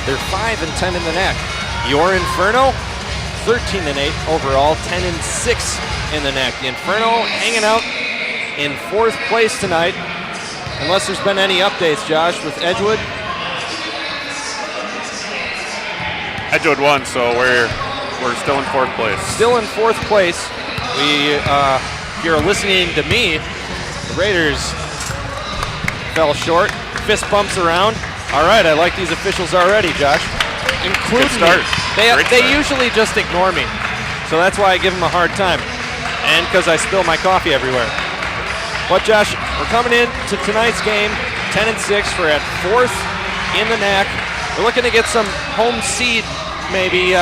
They're 5-10 in the NAC. Your Inferno, 13-8 overall, 10-6 in the NAC. The Inferno hanging out in 4th place tonight, unless there's been any updates, Josh, with Edgewood. Edgewood won, so we're still in 4th place. Still in 4th place. If you're listening to me, the Raiders fell short. Fist bumps around. All right, I like these officials already, Josh. Including start. They usually just ignore me, so that's why I give them a hard time, and because I spill my coffee everywhere. But Josh, we're coming in to tonight's game, 10-6. We're at 4th in the NAC. We're looking to get some home seed maybe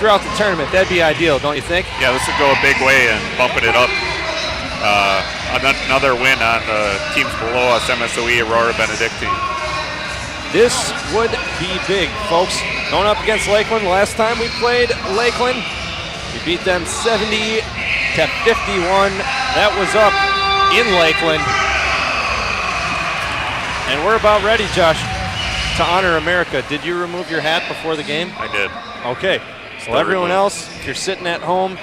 throughout the tournament. That'd be ideal, don't you think? Yeah, this would go a big way in bumping it up. Another win on the teams below us, MSOE, Aurora, Benedictine. This would be big, folks. Going up against Lakeland. Last time we played Lakeland, we beat them 70-51. That was up in Lakeland. And we're about ready, Josh, to honor America. Did you remove your hat before the game? I did. Okay. Well, everyone else, if you're sitting at home,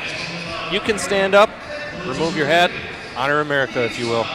you can stand up, remove your hat, honor America, if you will.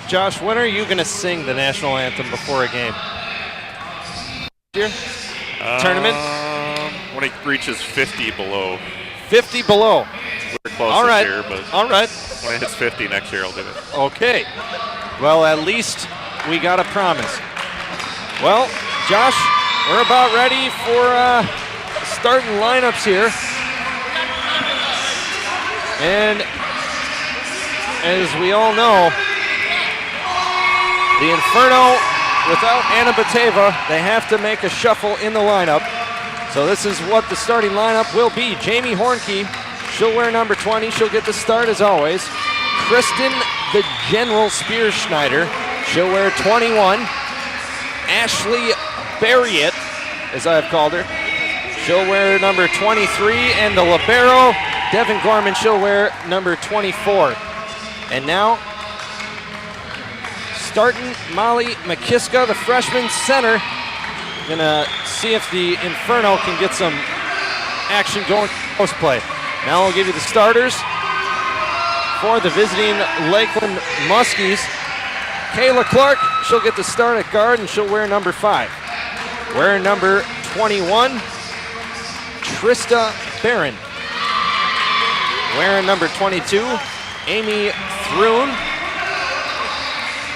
Josh, when are you going to sing the national anthem before a game? Tournament? When it reaches 50 below. 50 below. We're close all right. this year, but all right. When it hits 50 next year, I'll do it. Okay. Well, at least we got a promise. Well, Josh, we're about ready for starting lineups here. And as we all know, the Inferno, without Anna Bateva, they have to make a shuffle in the lineup. So this is what the starting lineup will be. Jamie Hornkey, she'll wear number 20. She'll get the start as always. Kristen, the General Spearschneider, she'll wear 21. Ashley Barriott, as I've called her, she'll wear number 23. And the libero, Devin Gorman, she'll wear number 24. And now, starting Molly McKiska, the freshman center. Gonna see if the Inferno can get some action going post play. Now I'll give you the starters for the visiting Lakeland Muskies. Kayla Clark, she'll get the start at guard and she'll wear number 5. Wearing number 21, Trista Barron. Wearing number 22, Amy Thrun.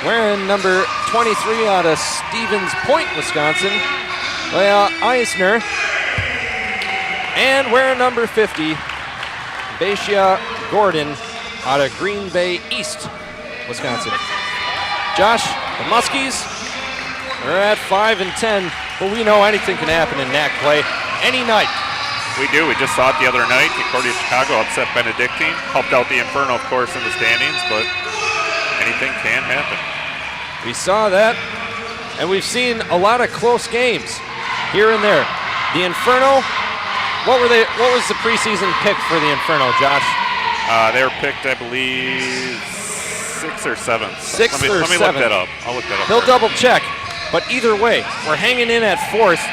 Wearing number 23 out of Stevens Point, Wisconsin, Leah Eisner. And wearing number 50, Basia Gordon out of Green Bay East, Wisconsin. Josh, the Muskies are at 5-10, but we know anything can happen in NAC play any night. We do. We just saw it the other night. Concordia Chicago upset Benedictine. Helped out the Inferno, of course, in the standings, but anything can happen. We saw that, and we've seen a lot of close games here and there. The Inferno, what was the preseason pick for the Inferno, Josh? They were picked, I believe, 6th or 7th. Sixth or let me seventh. look that up. I'll look that up. He'll double check. But either way, we're hanging in at 4th,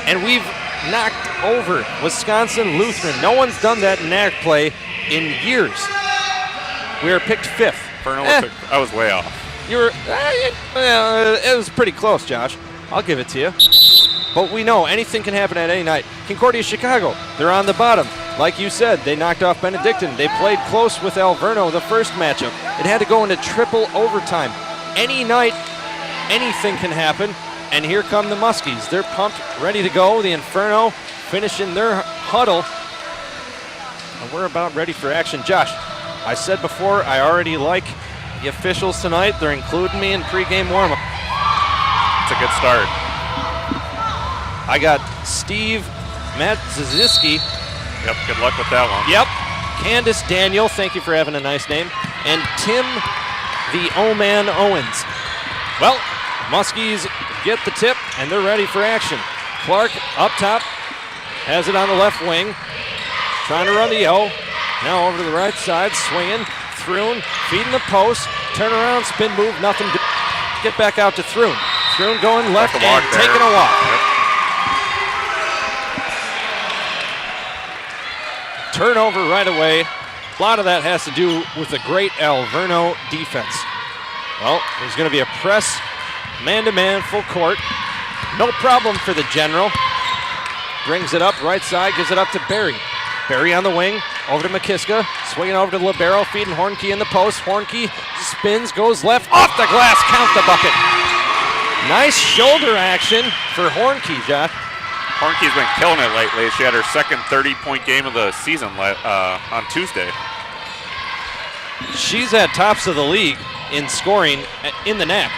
and we've knocked over Wisconsin Lutheran. No one's done that in NAC play in years. We were picked 5th. I was way off. You were, it was pretty close, Josh. I'll give it to you. But we know anything can happen at any night. Concordia Chicago, they're on the bottom. Like you said, they knocked off Benedictine. They played close with Alverno the first matchup. It had to go into triple overtime. Any night, anything can happen. And here come the Muskies. They're pumped, ready to go. The Inferno finishing their huddle. And we're about ready for action. Josh, I said before, I already like the officials tonight. They're including me in pregame warm-up. It's a good start. I got Steve Matziski. Yep, good luck with that one. Yep. Candace Daniel, thank you for having a nice name. And Tim the O-Man Owens. Well, Muskies get the tip, and they're ready for action. Clark up top, has it on the left wing, trying to run the O. Now over to the right side, swinging. Throon, feeding the post. Turn around, spin move, nothing to get back out to Throon. Throon going left and taking a walk. Yep. Turnover right away. A lot of that has to do with the great Alverno defense. Well, there's going to be a press, man-to-man, full court. No problem for the General. Brings it up right side, gives it up to Barry. Barry on the wing, over to McKiska, swinging over to Libero, feeding Hornke in the post. Hornke spins, goes left, off the glass, count the bucket. Nice shoulder action for Hornke, Josh. Hornke's been killing it lately. She had her second 30-point game of the season on Tuesday. She's at tops of the league in scoring in the NAC.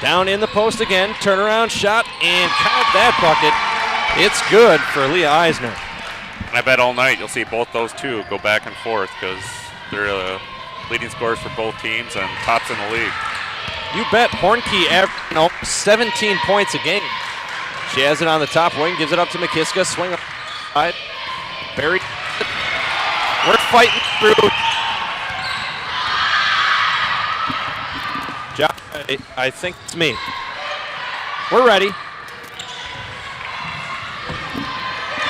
Down in the post again, turnaround shot, and count that bucket. It's good for Leah Eisner. And I bet all night you'll see both those two go back and forth because they're leading scorers for both teams and tops in the league. You bet. Hornke averaged 17 points a game. She has it on the top wing, gives it up to McKiska, swing up side. Barry. We're fighting through. I think it's me. We're ready.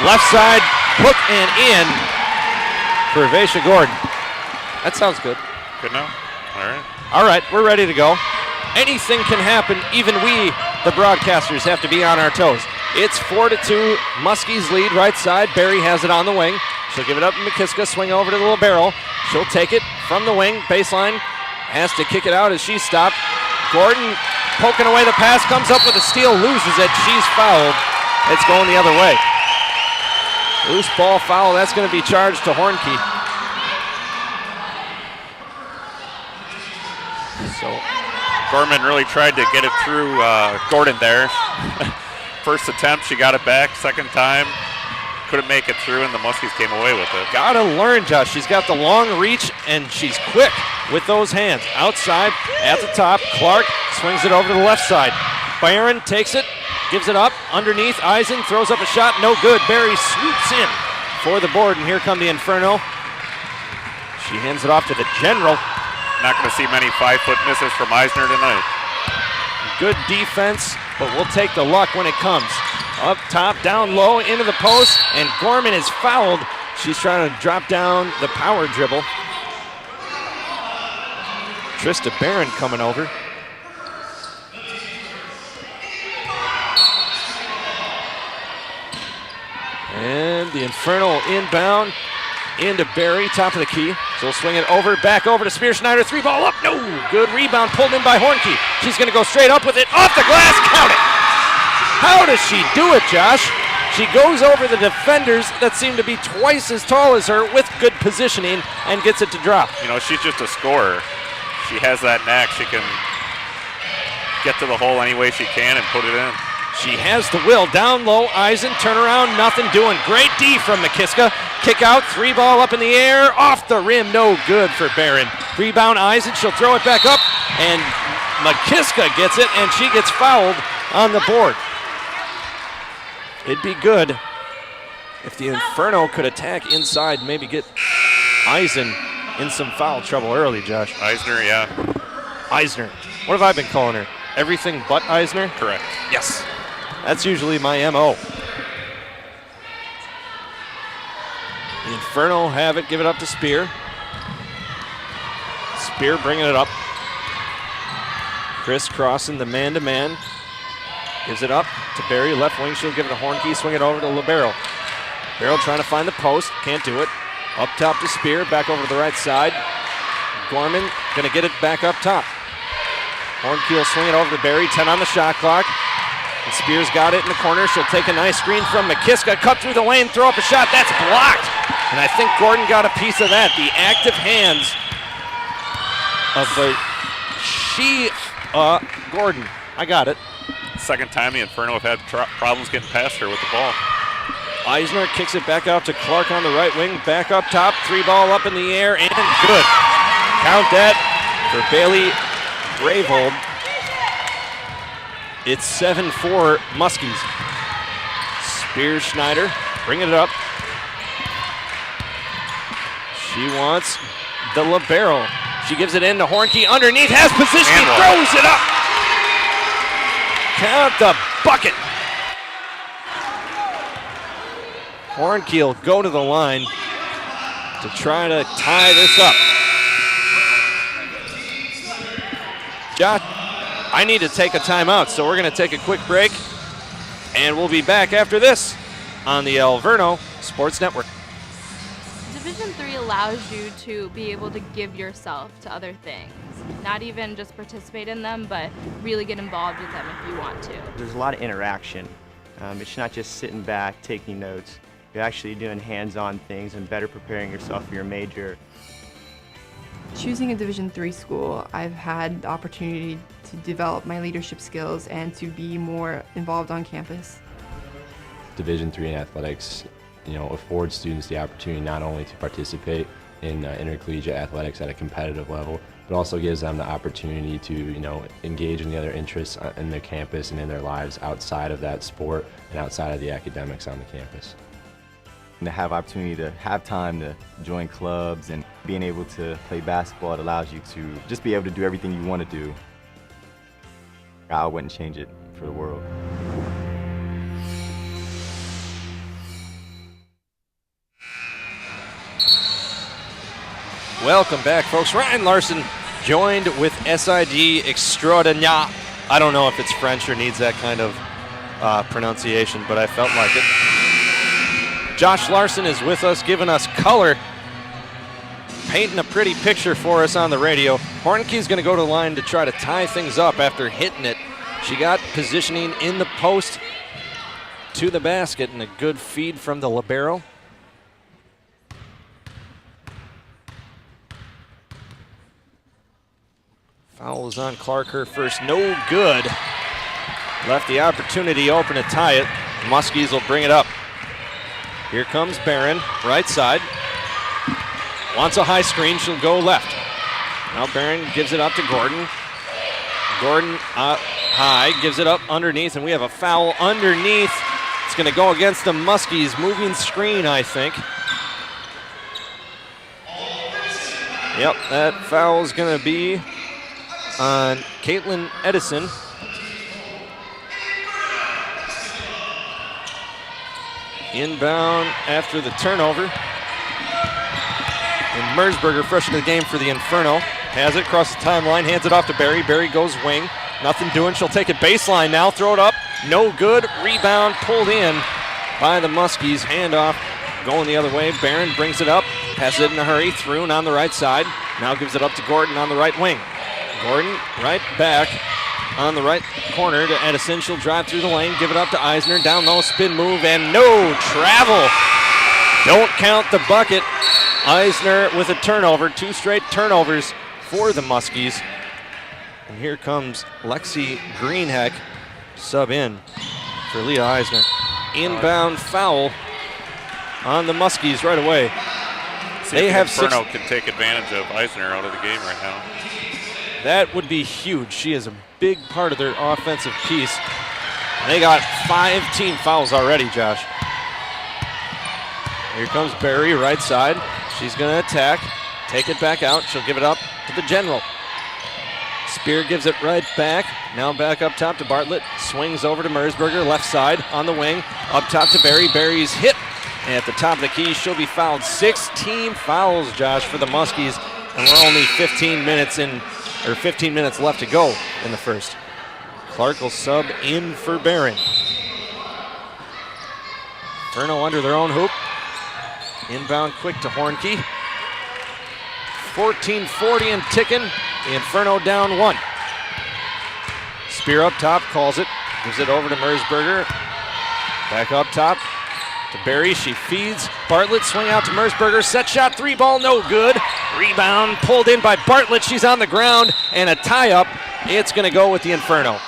Left side, hook and in for Vasha Gordon. That sounds good. Good now? All right. All right, we're ready to go. Anything can happen. Even we, the broadcasters, have to be on our toes. It's 4-2. Muskies lead right side. Barry has it on the wing. She'll give it up to McKiska, swing over to the libero. She'll take it from the wing, baseline. Has to kick it out as she's stopped. Gordon poking away the pass, comes up with a steal, loses it. She's fouled. It's going the other way. Loose ball foul. That's going to be charged to Hornke. So Gorman really tried to get it through Gordon there. First attempt, she got it back. Second time, couldn't make it through, and the Muskies came away with it. Gotta learn, Josh. She's got the long reach, and she's quick with those hands. Outside, at the top, Clark swings it over to the left side. Byron takes it, gives it up, underneath. Eisen throws up a shot, no good. Barry swoops in for the board, and here come the Inferno. She hands it off to the General. Not going to see many 5-foot misses from Eisner tonight. Good defense, but we'll take the luck when it comes. Up top, down low, into the post, and Gorman is fouled. She's trying to drop down the power dribble. Trista Barron coming over. And the Inferno inbound into Barry, top of the key. So we'll swing it over, back over to Spear Schneider. 3-ball up, no. Good rebound, pulled in by Hornke. She's going to go straight up with it, off the glass, count it. How does she do it, Josh? She goes over the defenders that seem to be twice as tall as her with good positioning and gets it to drop. You know, she's just a scorer. She has that knack. She can get to the hole any way she can and put it in. She has the will. Down low, Eisen, turn around, nothing doing. Great D from McKiska. Kick out, 3-ball up in the air, off the rim, no good for Barron. Rebound, Eisen, she'll throw it back up, and McKiska gets it, and she gets fouled on the board. It'd be good if the Inferno could attack inside, maybe get Eisen in some foul trouble early, Josh. Eisner, yeah. Eisner. What have I been calling her? Everything but Eisner? Correct. Yes. That's usually my MO. The Inferno have it, give it up to Spear. Spear bringing it up. Crisscrossing the man-to-man. Gives it up to Barry, left wing. She'll give it to Hornkey, swing it over to Libero. Libero trying to find the post, can't do it. Up top to Spear, back over to the right side. Gorman gonna get it back up top. Hornkey will swing it over to Barry, 10 on the shot clock. And Spears got it in the corner. She'll take a nice screen from McKiska, cut through the lane, throw up a shot, that's blocked. And I think Gordon got a piece of that. The active hands of Gordon. I got it. Second time the Inferno have had problems getting past her with the ball. Eisner kicks it back out to Clark on the right wing, back up top, 3-ball up in the air, and good. Count that for Bailey Gravehold. It's 7-4 Muskies. Spears Schneider bringing it up. She wants the libero. She gives it in to Hornkey underneath, has position, throws it up. Count the bucket. Hornkey will go to the line to try to tie this up. Josh, I need to take a timeout, so we're going to take a quick break, and we'll be back after this on the Alverno Sports Network. Division III allows you to be able to give yourself to other things, not even just participate in them, but really get involved with them if you want to. There's a lot of interaction. It's not just sitting back, taking notes. You're actually doing hands-on things and better preparing yourself for your major. Choosing a Division III school, I've had the opportunity to develop my leadership skills and to be more involved on campus. Division III in athletics, affords students the opportunity not only to participate in intercollegiate athletics at a competitive level, but also gives them the opportunity to, engage in the other interests in their campus and in their lives outside of that sport and outside of the academics on the campus. And to have opportunity to have time to join clubs and being able to play basketball, it allows you to just be able to do everything you want to do. I wouldn't change it for the world. Welcome back, folks. Ryan Larson joined with SID Extraordinaire. I don't know if it's French or needs that kind of pronunciation, but I felt like it. Josh Larson is with us, giving us color, painting a pretty picture for us on the radio. Hornkey's going to go to the line to try to tie things up after hitting it. She got positioning in the post to the basket, and a good feed from the libero. Foul is on Clark, her first, no good. Left the opportunity open to tie it. Muskies will bring it up. Here comes Barron, right side. Wants a high screen, she'll go left. Now Barron gives it up to Gordon. Gordon high, gives it up underneath, and we have a foul underneath. It's gonna go against the Muskies. Moving screen, I think. Yep, that foul is gonna be on Caitlin Edison. Inbound after the turnover. And Merzberger, fresh into the game for the Inferno. Has it across the timeline, hands it off to Barry. Barry goes wing. Nothing doing. She'll take it baseline now. Throw it up. No good. Rebound pulled in by the Muskies. Handoff going the other way. Barron brings it up. Passes it in a hurry. Through and on the right side. Now gives it up to Gordon on the right wing. Gordon right back on the right corner to Edison. She'll drive through the lane, give it up to Eisner. Down low, spin move, and no travel. Don't count the bucket. Eisner with a turnover. 2 straight turnovers for the Muskies. And here comes Lexi Greenheck, sub in for Leah Eisner. Inbound foul on the Muskies right away. They have Inferno can take advantage of Eisner out of the game right now. That would be huge. She is a big part of their offensive piece. They got 5 team fouls already, Josh. Here comes Barry, right side. She's going to attack. take it back out. She'll give it up to the general. Spear gives it right back. Now back up top to Bartlett. Swings over to Mersberger, left side on the wing. Up top to Berry. Berry's hit at the top of the key. She'll be fouled. 16 fouls, Josh, for the Muskies. And we're only 15 minutes left to go in the first. Clark will sub in for Barron. Inferno under their own hoop. Inbound quick to Hornkey. 14:40 and ticking. The Inferno down 1. Spear up top, calls it. Gives it over to Mersberger. Back up top to Berry. She feeds. Bartlett, swing out to Mersberger. Set shot, 3 ball, no good. Rebound pulled in by Bartlett. She's on the ground, and a tie-up. It's going to go with the Inferno.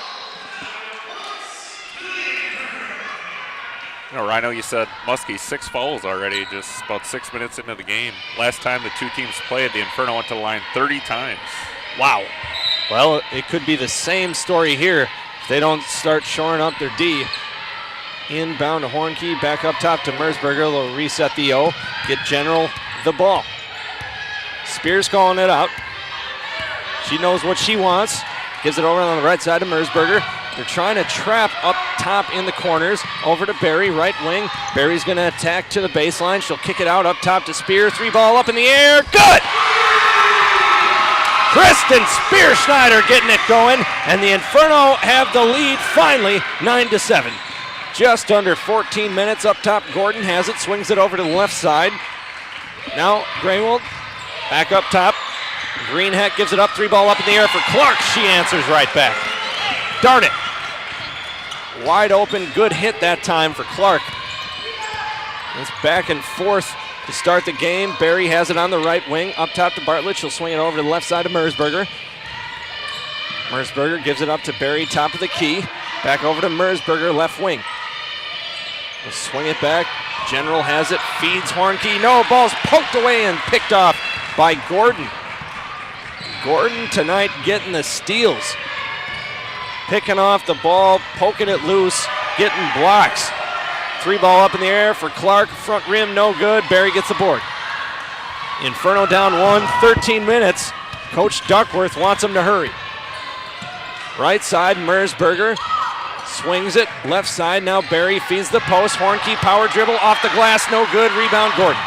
You know, Rhino, you said Muskie 6 fouls already, just about 6 minutes into the game. Last time the two teams played, the Inferno went to the line 30 times. Wow. Well, it could be the same story here if they don't start shoring up their D. Inbound to Hornkey, back up top to Mersberger. They'll reset the O, get General the ball. Spears calling it out. She knows what she wants. Gives it over on the right side to Mersberger. They're trying to trap up top in the corners. Over to Berry, right wing. Berry's going to attack to the baseline. She'll kick it out up top to Spear. 3 ball up in the air. Good! Kristen Spear-Schneider getting it going, and the Inferno have the lead finally, 9-7. Just under 14 minutes up top. Gordon has it, swings it over to the left side. Now Greenwald back up top. Greenheck gives it up, 3 ball up in the air for Clark. She answers right back. Darn it. Wide open, good hit that time for Clark. It's back and forth to start the game. Berry has it on the right wing, up top to Bartlett. She'll swing it over to the left side of Mersberger. Mersberger gives it up to Berry, top of the key. Back over to Mersberger, left wing. We'll swing it back. General has it, feeds Hornkey. No, ball's poked away and picked off by Gordon. Gordon tonight getting the steals. Picking off the ball, poking it loose, getting blocks. 3 ball up in the air for Clark. Front rim, no good. Berry gets the board. Inferno down 1, 13 minutes. Coach Duckworth wants them to hurry. Right side, Mersberger swings it. Left side, now Berry feeds the post. Hornkey power dribble off the glass, no good. Rebound, Gordon.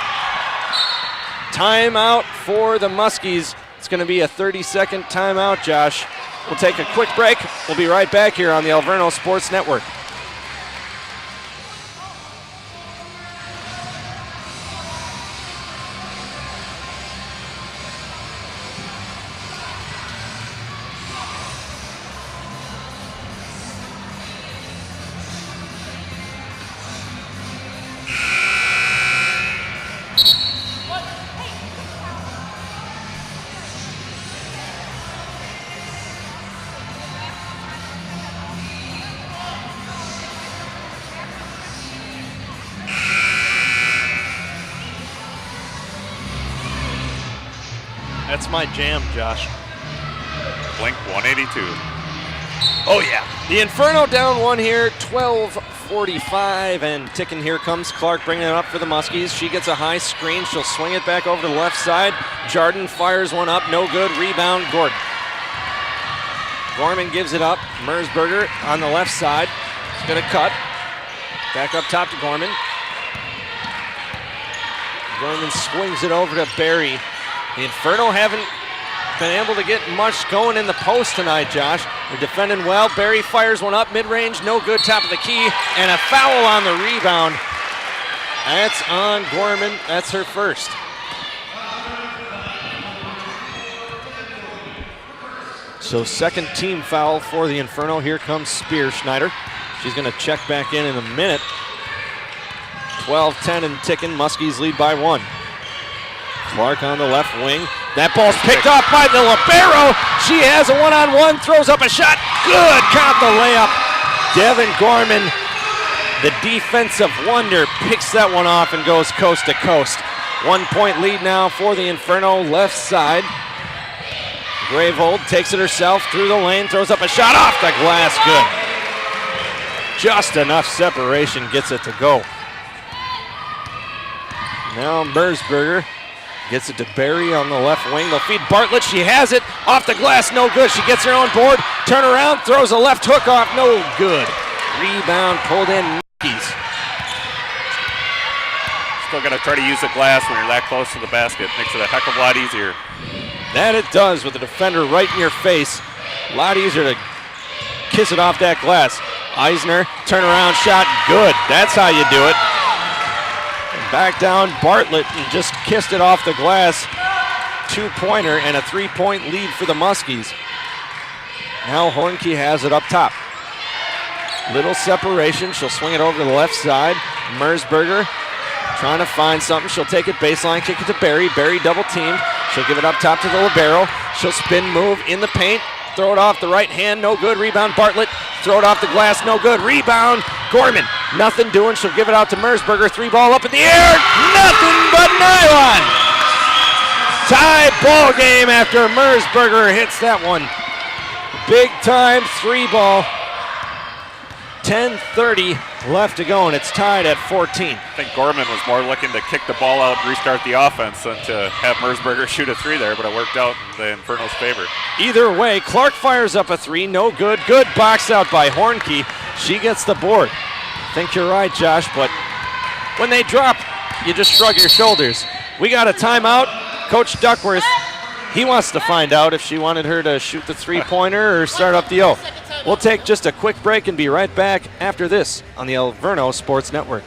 Timeout for the Muskies. It's going to be a 30-second timeout, Josh. We'll take a quick break. We'll be right back here on the Alverno Sports Network. That's my jam, Josh. Blink 182. Oh, yeah. The Inferno down 1 here, 12:45 and ticking. Here comes Clark bringing it up for the Muskies. She gets a high screen. She'll swing it back over to the left side. Jardin fires one up, no good. Rebound, Gordon. Gorman gives it up. Mersberger on the left side. He's going to cut. Back up top to Gorman. Gorman swings it over to Berry. The Inferno haven't been able to get much going in the post tonight, Josh. They're defending well. Berry fires one up, mid-range, no good, top of the key, and a foul on the rebound. That's on Gorman. That's her first. So second team foul for the Inferno. Here comes Spear-Schneider. She's going to check back in a minute. 12-10 and ticking. Muskies lead by 1. Clark on the left wing. That ball's picked off by the libero. She has a one-on-one, throws up a shot. Good, count the layup. Devin Gorman, the defensive wonder, picks that one off and goes coast to coast. 1 point lead now for the Inferno, left side. Gravehold takes it herself through the lane, throws up a shot off the glass, good. Just enough separation gets it to go. Now Mersberger Gets it to Barry on the left wing. They'll feed Bartlett. She has it. Off the glass, no good. She gets her own board. Turn around, throws a left hook off, no good. Rebound pulled in. Yankees. Still got to try to use the glass when you're that close to the basket. Makes it a heck of a lot easier. That it does with the defender right in your face. A lot easier to kiss it off that glass. Eisner, turnaround shot, good. That's how you do it. Back down Bartlett and just kissed it off the glass. 2-pointer and a 3-point lead for the Muskies. Now Hornke has it up top. Little separation. She'll swing it over to the left side. Mersberger trying to find something. She'll take it baseline, kick it to Barry. Barry double teamed. She'll give it up top to the libero. She'll spin move in the paint. Throw it off the right hand, no good. Rebound Bartlett. Throw it off the glass, no good. Rebound Gorman. Nothing doing. She'll give it out to Mersberger. 3-ball up in the air. Nothing but nylon. Tie ball game after Mersberger hits that one. Big time 3-ball. 10:30 left to go, and it's tied at 14. I think Gorman was more looking to kick the ball out, restart the offense, than to have Mersberger shoot a 3 there, but it worked out in the Inferno's favor. Either way, Clark fires up a 3, no good. Good box out by Hornke. She gets the board. I think you're right, Josh, but when they drop, you just shrug your shoulders. We got a timeout. Coach Duckworth, he wants to find out if she wanted her to shoot the 3-pointer or start up the O. We'll take just a quick break and be right back after this on the Alverno Sports Network.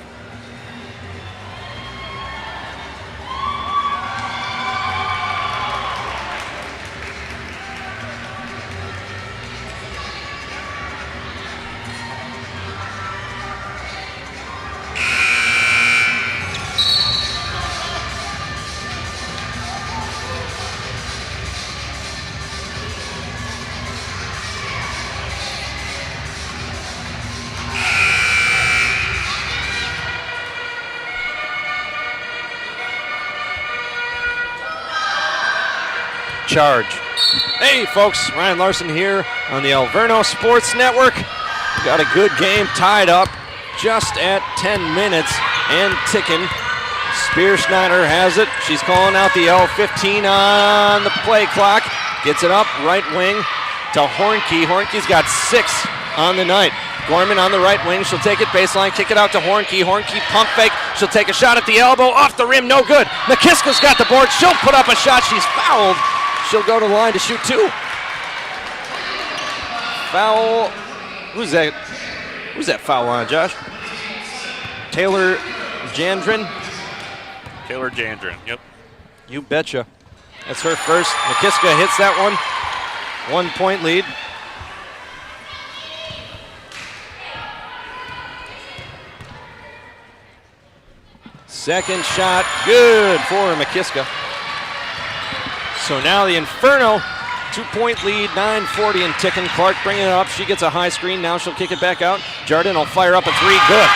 Charge. Hey folks, Ryan Larson here on the Alverno Sports Network. We got a good game tied up just at 10 minutes and ticking. Spear Schneider has it. She's calling out the L15 on the play clock. Gets it up, right wing to Hornke. Hornke's got 6 on the night. Gorman on the right wing. She'll take it baseline, kick it out to Hornke. Hornke pump fake. She'll take a shot at the elbow, off the rim, no good. McKiska's got the board. She'll put up a shot. She's fouled. She'll go to the line to shoot 2. Foul. Who's that? Who's that foul on, Josh? Taylor Jandrin? Taylor Jandrin, yep. You betcha. That's her first. McKiska hits that one. 1-point lead. Second shot, good for McKiska. So now the Inferno, 2-point lead, 9:40 and ticking. Clark bringing it up. She gets a high screen. Now she'll kick it back out. Jardin will fire up a 3. Good.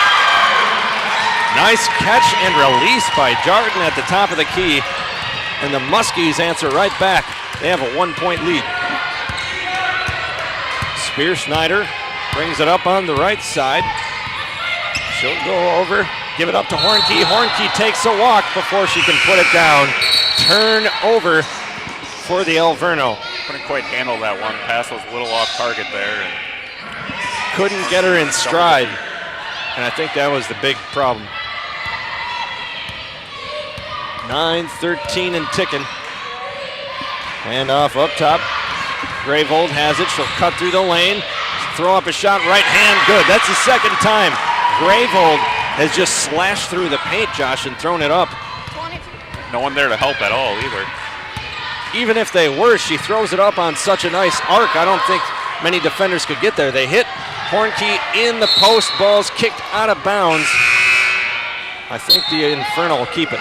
Nice catch and release by Jardin at the top of the key. And the Muskies answer right back. They have a 1-point lead. Spear Schneider brings it up on the right side. She'll go over, give it up to Hornke. Hornke takes a walk before she can put it down. Turn over for the Alverno. Couldn't quite handle that one. Pass was a little off target there. And couldn't get her in stride. And I think that was the big problem. 9:13 and ticking. Hand off up top. Gravold has it. She'll cut through the lane. Throw up a shot, right hand, good. That's the second time. Gravold has just slashed through the paint, Josh, and thrown it up. no one there to help at all either. Even if they were, she throws it up on such a nice arc. I don't think many defenders could get there. They hit Hornke in the post. Ball's kicked out of bounds. I think the Inferno will keep it.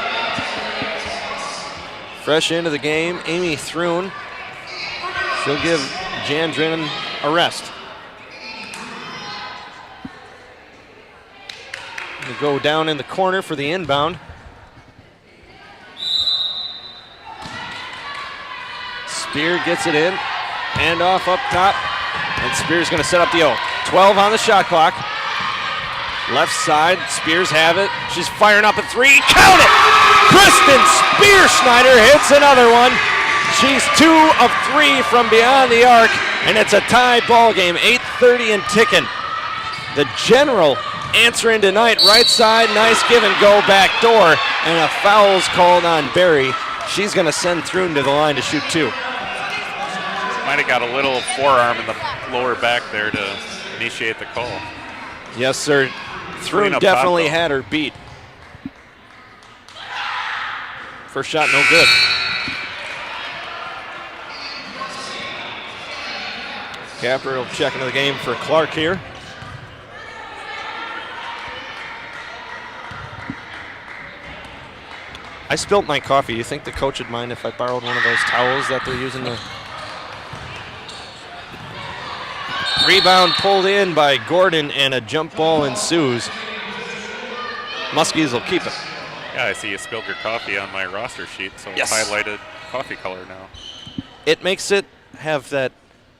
Fresh into the game, Amy Thrun. She'll give Jandrin a rest. We'll go down in the corner for the inbound. Spear gets it in. Hand off up top. And Spear's going to set up the O. 12 on the shot clock. Left side, Spears have it. She's firing up a three. Count it! Kristen Spear-Schneider hits another one. She's 2 of 3 from beyond the arc, and it's a tie ball game, 8:30 and ticking. The General answering tonight, right side, nice give and go back door, and a foul's called on Barry. She's going to send Thrun to the line to shoot 2. Might have got a little forearm in the lower back there to initiate the call. Yes, sir. Thrun definitely had her beat. First shot, no good. Capper will check into the game for Clark here. I spilled my coffee. You think the coach would mind if I borrowed one of those towels that they're using to... Rebound pulled in by Gordon, and a jump ball ensues. Muskies will keep it. Yeah, I see you spilled your coffee on my roster sheet, so Yes. it's highlighted coffee color now. It makes it have that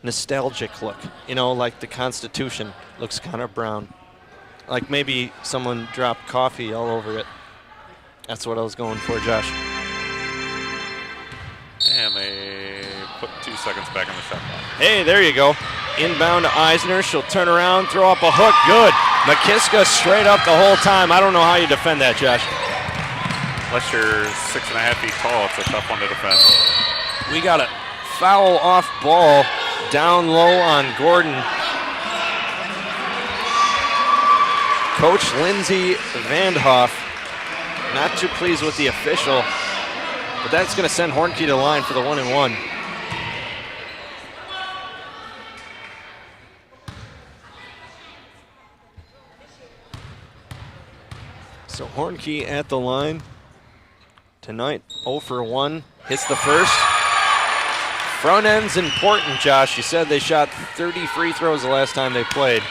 nostalgic look, you know, like the Constitution looks kind of brown. Like maybe someone dropped coffee all over it. That's what I was going for, Josh. And they put 2 seconds back in the shot clock. Hey, there you go. Inbound to Eisner. She'll turn around, throw up a hook. Good. McKiska straight up the whole time. I don't know how you defend that, Josh. Unless you're 6.5 feet tall, it's a tough one to defend. We got a foul off ball down low on Gordon. Coach Lindsay Vandhoff not too pleased with the official, but that's going to send Hornke to the line for the 1-and-1. So Hornke at the line tonight, 0 for 1, hits the first. Front end's important, Josh. You said they shot 30 free throws the last time they played.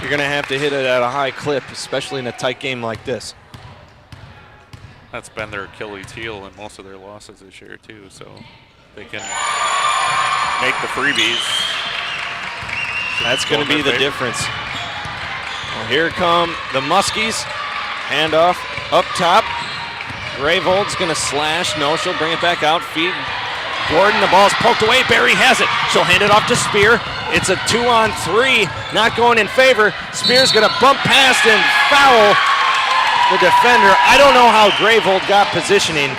You're going to have to hit it at a high clip, especially in a tight game like this. That's been their Achilles heel in most of their losses this year, too, so they can make the freebies. That's going to be the difference. Well, here come the Muskies. Handoff up top. Gravold's going to slash. No, she'll bring it back out. Feed Gordon. The ball's poked away. Barry has it. She'll hand it off to Spear. It's a 2-on-3. Not going in favor. Spear's going to bump past and foul the defender. I don't know how Gravold got positioning,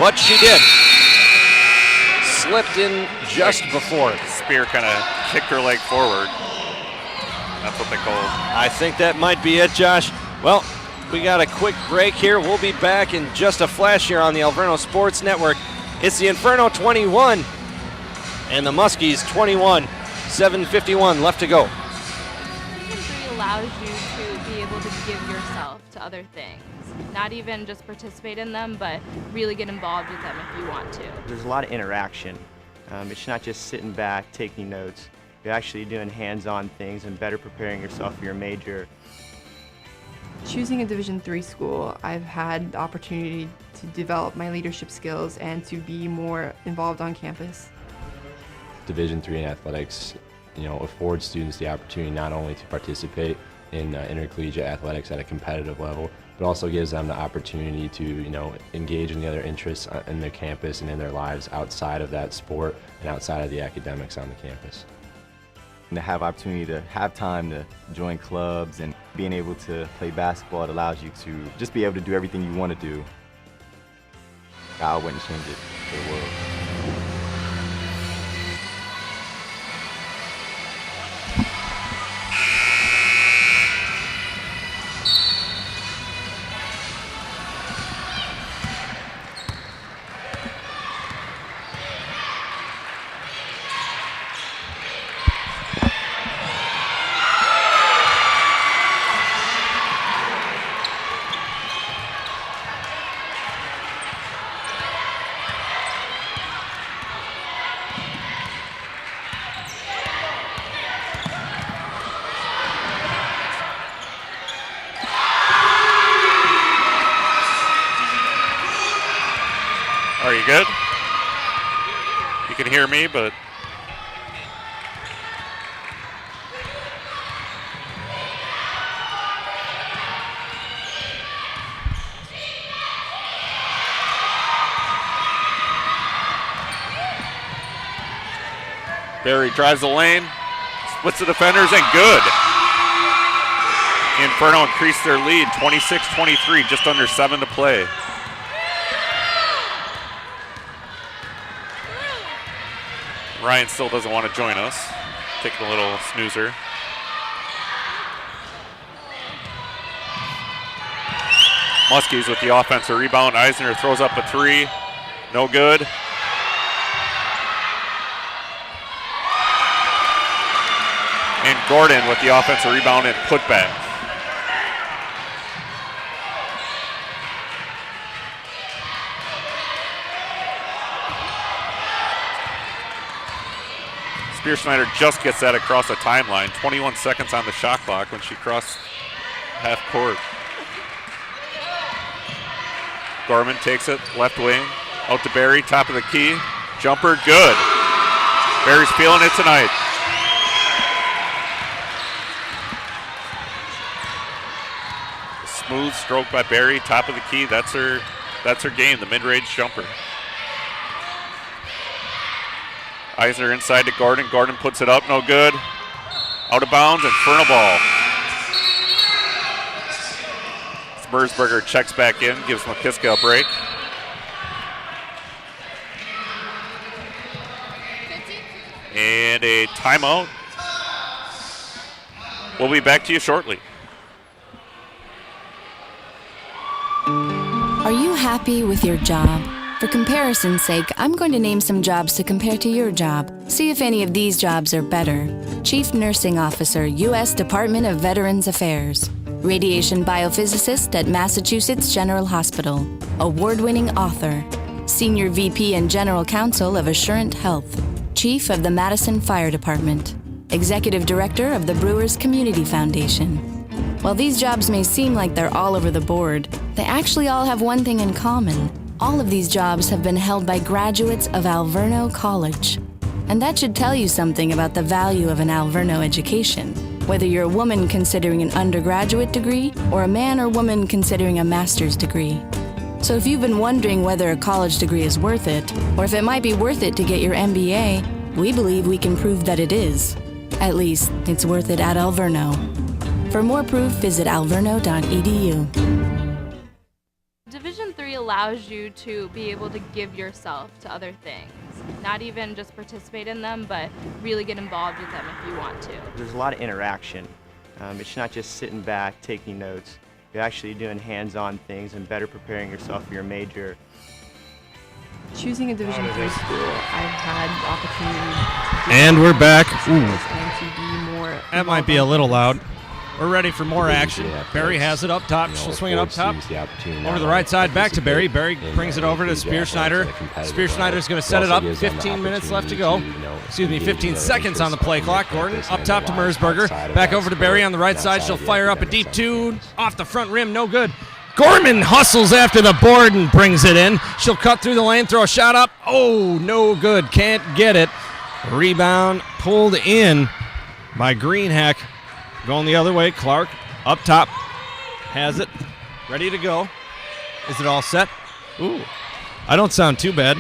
but she did. Slipped in just before. Spear kind of kicked her leg forward. That's what they called. I think that might be it, Josh. Well, we got a quick break here. We'll be back in just a flash here on the Alverno Sports Network. It's the Inferno 21 and the Muskies 21. 7:51 left to go. Division 3 allows you to be able to give yourself to other things. Not even just participate in them, but really get involved with them if you want to. There's a lot of interaction. It's not just sitting back, taking notes. You're actually doing hands-on things and better preparing yourself for your major. Choosing a Division 3 school, I've had the opportunity to develop my leadership skills and to be more involved on campus. Division III in athletics, affords students the opportunity not only to participate in intercollegiate athletics at a competitive level, but also gives them the opportunity to, engage in the other interests in their campus and in their lives outside of that sport and outside of the academics on the campus. And to have opportunity to have time to join clubs and being able to play basketball, it allows you to just be able to do everything you want to do. I wouldn't change it for the world. Are you good? You can hear me, but Barry drives the lane, splits the defenders, and good. Inferno increased their lead, 26-23, just under 7 to play. Ryan still doesn't want to join us, taking a little snoozer. Muskies with the offensive rebound. Eisner throws up a three, no good. And Gordon with the offensive rebound and putback. Spear-Schneider just gets that across the timeline. 21 seconds on the shot clock when she crossed half court. Gorman takes it, left wing, out to Barry, top of the key. Jumper, good. Barry's feeling it tonight. Smooth stroke by Barry, top of the key. That's her game, the mid-range jumper. Eisner inside to Gordon. Gordon puts it up, no good. Out of bounds, Inferno ball. Mersberger checks back in, gives McKiska a break. And a timeout. We'll be back to you shortly. Are you happy with your job? For comparison's sake, I'm going to name some jobs to compare to your job. See if any of these jobs are better. Chief Nursing Officer, U.S. Department of Veterans Affairs. Radiation biophysicist at Massachusetts General Hospital. Award-winning author. Senior VP and General Counsel of Assurant Health. Chief of the Madison Fire Department. Executive Director of the Brewers Community Foundation. While these jobs may seem like they're all over the board, they actually all have one thing in common. All of these jobs have been held by graduates of Alverno College. And that should tell you something about the value of an Alverno education, whether you're a woman considering an undergraduate degree or a man or woman considering a master's degree. So if you've been wondering whether a college degree is worth it, or if it might be worth it to get your MBA, we believe we can prove that it is. At least, it's worth it at Alverno. For more proof, visit alverno.edu. Division III allows you to be able to give yourself to other things. Not even just participate in them, but really get involved with them if you want to. There's a lot of interaction. It's not just sitting back, taking notes. You're actually doing hands-on things and better preparing yourself for your major. Choosing a Division III school, I've had opportunity to And we're back. and to be more That might be a little loud. We're ready for more action. Barry has it up top. She'll swing it up top. Over the right side, back to Barry. Barry brings it over to Spear-Schneider. Spear-Schneider's going to set it up. 15 minutes left to go. 15 seconds on the play clock. Gordon up top to Mersberger. Back over to Barry on the right side. She'll fire up a deep two. Off the front rim, no good. Gorman hustles after the board and brings it in. She'll cut through the lane, throw a shot up. Oh, no good. Can't get it. Rebound pulled in by Greenhack. Going the other way, Clark up top, has it, ready to go. Is it all set? Ooh, I don't sound too bad.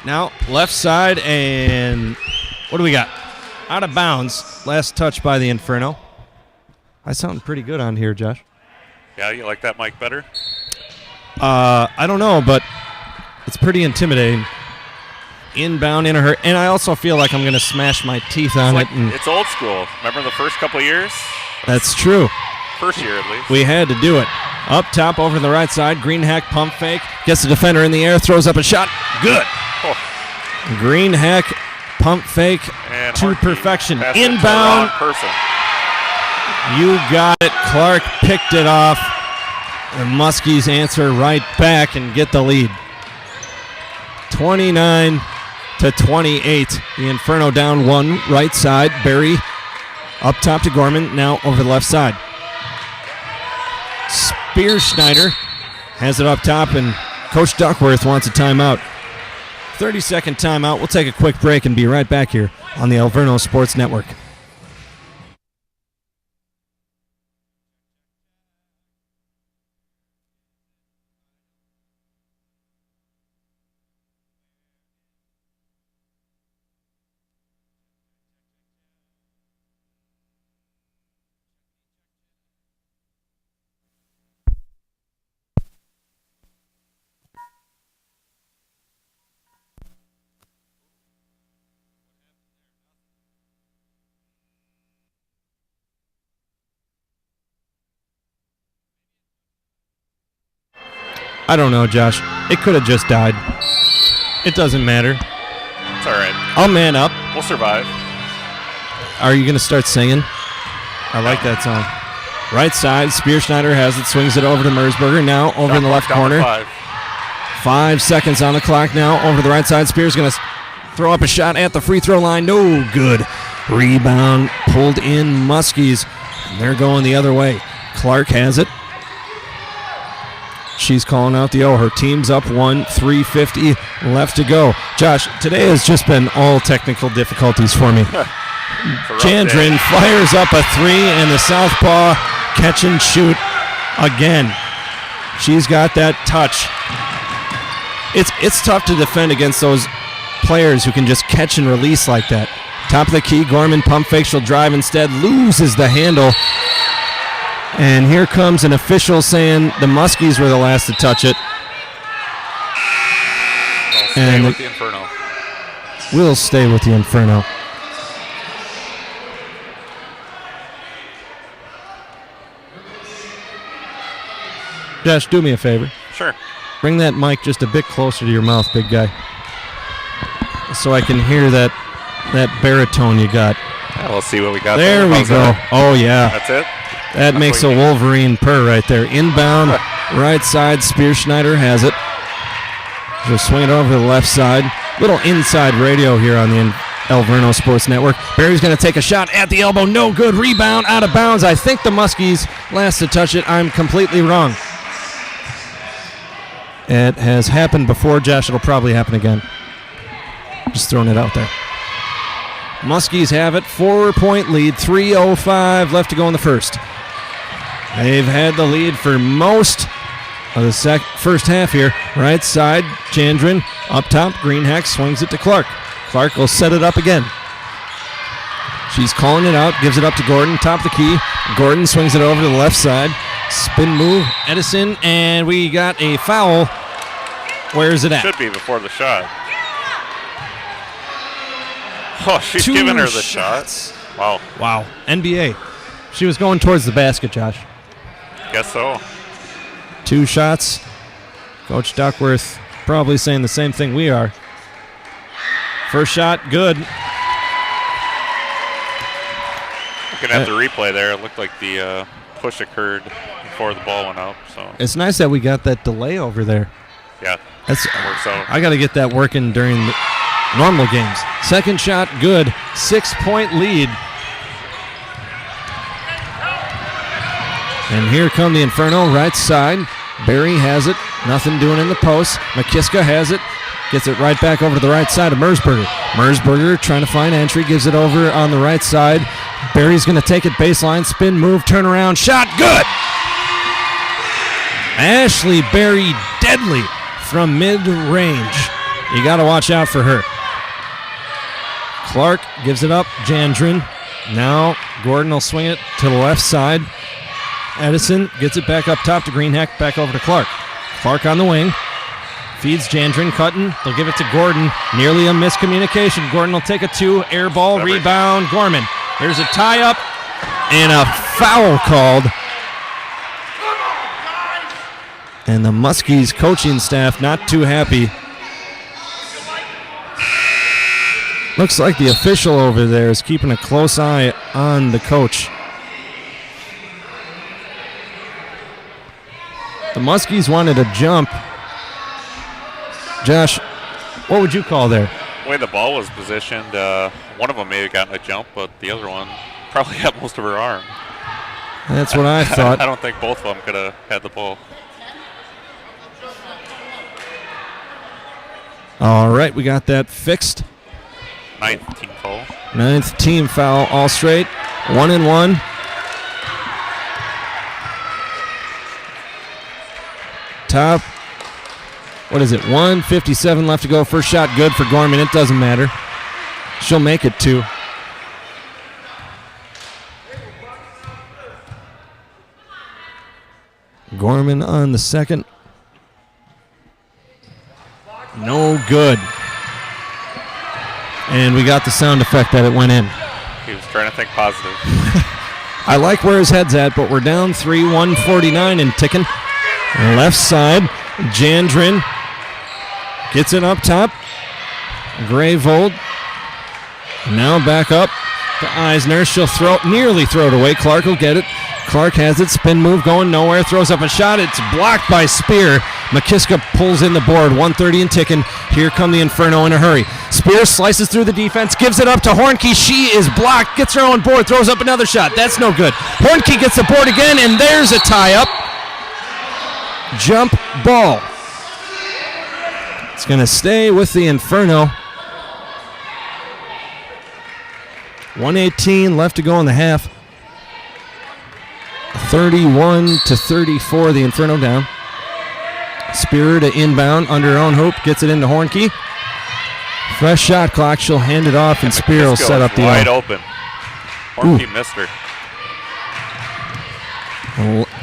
Now, left side, and what do we got? Out of bounds, last touch by the Inferno. I sound pretty good on here, Josh. Yeah, you like that mic better? I don't know, but it's pretty intimidating. Inbound in a hurry, and I also feel like I'm going to smash my teeth on it. And It's old school. Remember the first couple of years? that's true. First year at least. We had to do it. Up top over to the right side, Greenhack pump fake, gets the defender in the air, throws up a shot. Good. Oh. Greenhack pump fake And to Harkey perfection. passed it to the Inbound. wrong person. You got it. Clark picked it off. The Muskies answer right back and get the lead. 29-28. The Inferno down one, right side. Barry up top to Gorman, now over the left side. Spear-Schneider has it up top, and Coach Duckworth wants a timeout. 30-second timeout. We'll take a quick break and be right back here on the Alverno Sports Network. I don't know, Josh. It could have just died. It doesn't matter. It's all right. I'll man up. We'll survive. Are you going to start singing? I like that song. Right side, Spearschneider has it, swings it over to Mersberger. Now over in the left corner. 5 seconds on the clock now. Over to the right side. Spears going to throw up a shot at the free throw line. No good. Rebound pulled in Muskies. And they're going the other way. Clark has it. She's calling out the O. Her team's up 1, 3:50 left to go. Josh, today has just been all technical difficulties for me. Chandrin fires up a 3, and the southpaw catch and shoot again. She's got that touch. It's tough to defend against those players who can just catch and release like that. Top of the key, Gorman pump fake. She'll drive instead, loses the handle. And here comes an official saying the Muskies were the last to touch it. Stay with the Inferno. We'll stay with the Inferno. Josh, do me a favor. Sure. Bring that mic just a bit closer to your mouth, big guy, so I can hear that baritone you got. Yeah, we'll see what we got. There we go. Oh, yeah. That's it? That makes a Wolverine purr right there. Inbound, right side, Spearschneider has it. She'll swing it over to the left side. Little inside radio here on the Alverno Sports Network. Barry's going to take a shot at the elbow. No good. Rebound out of bounds. I think the Muskies last to touch it. I'm completely wrong. It has happened before, Josh. It'll probably happen again. Just throwing it out there. Muskies have it. 4-point lead. 3:05 left to go in the first. They've had the lead for most of the first half here. Right side, Chandrin. Up top, Greenhack swings it to Clark. Clark will set it up again. She's calling it out, gives it up to Gordon, top of the key. Gordon swings it over to the left side. Spin move, Edison, and we got a foul. Where's it at? Should be before the shot. Oh, she's giving her the shot. Wow. NBA. She was going towards the basket, Josh. Guess so. 2 shots. Coach Duckworth probably saying the same thing we are. First shot, good. Looking at the replay there, it looked like the push occurred before the ball went up. So it's nice that we got that delay over there. Yeah, works out. I got to get that working during the normal games. Second shot, good. 6-point lead. And here come the Inferno, right side. Barry has it. Nothing doing in the post. McKiska has it. Gets it right back over to the right side of Mersberger. Mersberger trying to find entry. Gives it over on the right side. Barry's going to take it baseline. Spin move. Turn around. Shot. Good. Ashley Barry, deadly from mid-range. You got to watch out for her. Clark gives it up. Jandrin. Now Gordon will swing it to the left side. Edison gets it back up top to Greenhack, back over to Clark. Clark on the wing. Feeds Jandrin, cutting. They'll give it to Gordon. Nearly a miscommunication. Gordon will take a 2. Air ball, rebound, Gorman. There's a tie-up and a foul called. And the Muskies coaching staff not too happy. Looks like the official over there is keeping a close eye on the coach. The Muskies wanted a jump. Josh, what would you call there? The way the ball was positioned, one of them may have gotten a jump, but the other one probably had most of her arm. That's what I thought. I don't think both of them could have had the ball. All right, we got that fixed. 9th team foul. 9th team foul, all straight. 1-1. Top, what is it, 1:57 left to go. First shot good for Gorman. It doesn't matter. She'll make it 2. Gorman on the second. No good. And we got the sound effect that it went in. He was trying to think positive. I like where his head's at, but we're down 3, 149 and ticking. Left side, Jandrin gets it up top. Grayvold now back up to Eisner. She'll nearly throw it away. Clark will get it. Clark has it. Spin move going nowhere. Throws up a shot. It's blocked by Spear. McKiska pulls in the board. 1:30 and ticking. Here come the Inferno in a hurry. Spear slices through the defense. Gives it up to Hornke. She is blocked. Gets her own board. Throws up another shot. That's no good. Hornke gets the board again, and there's a tie-up. Jump ball. It's going to stay with the Inferno. 1:18 left to go in the half. 31-34, the Inferno down. Spear to inbound, under her own hoop, gets it into Hornke. Fresh shot clock, she'll hand it off, and Spear will set up the wide open. Hornke missed her.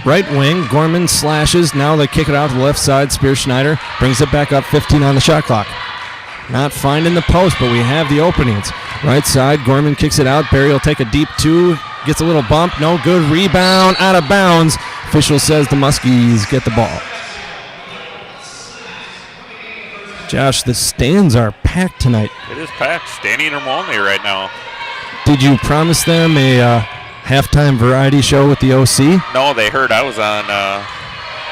Right wing, Gorman slashes. Now they kick it out to the left side. Spear Schneider brings it back up, 15 on the shot clock. Not finding the post, but we have the openings. Right side, Gorman kicks it out. Barry will take a deep two. Gets a little bump. No good. Rebound out of bounds. Official says the Muskies get the ball. Josh, the stands are packed tonight. It is packed. Standing room only right now. Did you promise them a halftime variety show with the OC? No, they heard I was on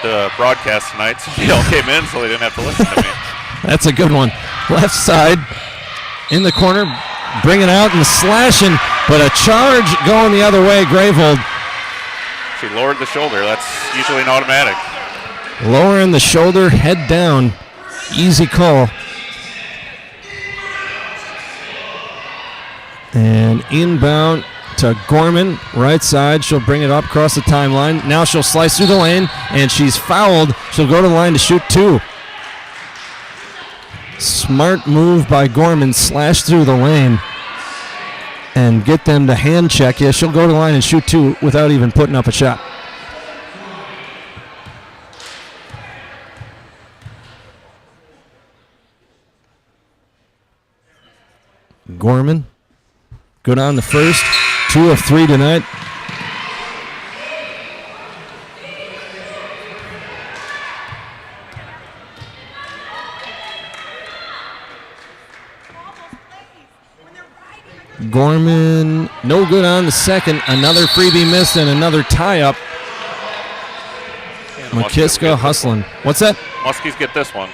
the broadcast tonight, so they all came in so they didn't have to listen to me. That's a good one. Left side in the corner, bringing out and slashing, but a charge going the other way. Grayvold. She lowered the shoulder. That's usually an automatic. Lowering the shoulder, head down. Easy call. And inbound to Gorman, right side. She'll bring it up across the timeline. Now she'll slice through the lane, and she's fouled. She'll go to the line to shoot two. Smart move by Gorman, slash through the lane and get them to hand check. Yeah, she'll go to the line and shoot two without even putting up a shot. Gorman, good on the first. 2 of 3 tonight. Gorman, no good on the second. Another freebie missed and another tie-up. McKiska hustling. What's that? Muskies get this one.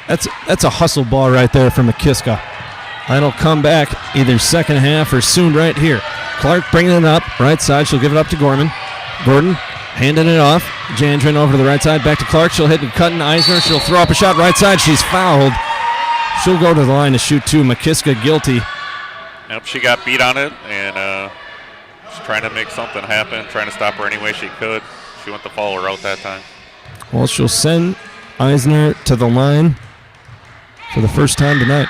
That's a hustle ball right there from McKiska. That'll come back either second half or soon right here. Clark bringing it up. Right side. She'll give it up to Gorman. Gordon handing it off. Jandrin over to the right side. Back to Clark. She'll hit and cut in Eisner. She'll throw up a shot right side. She's fouled. She'll go to the line to shoot two. McKiska guilty. Yep, she got beat on it, and she's trying to make something happen, trying to stop her any way she could. She went the follow route that time. Well, she'll send Eisner to the line for the first time tonight.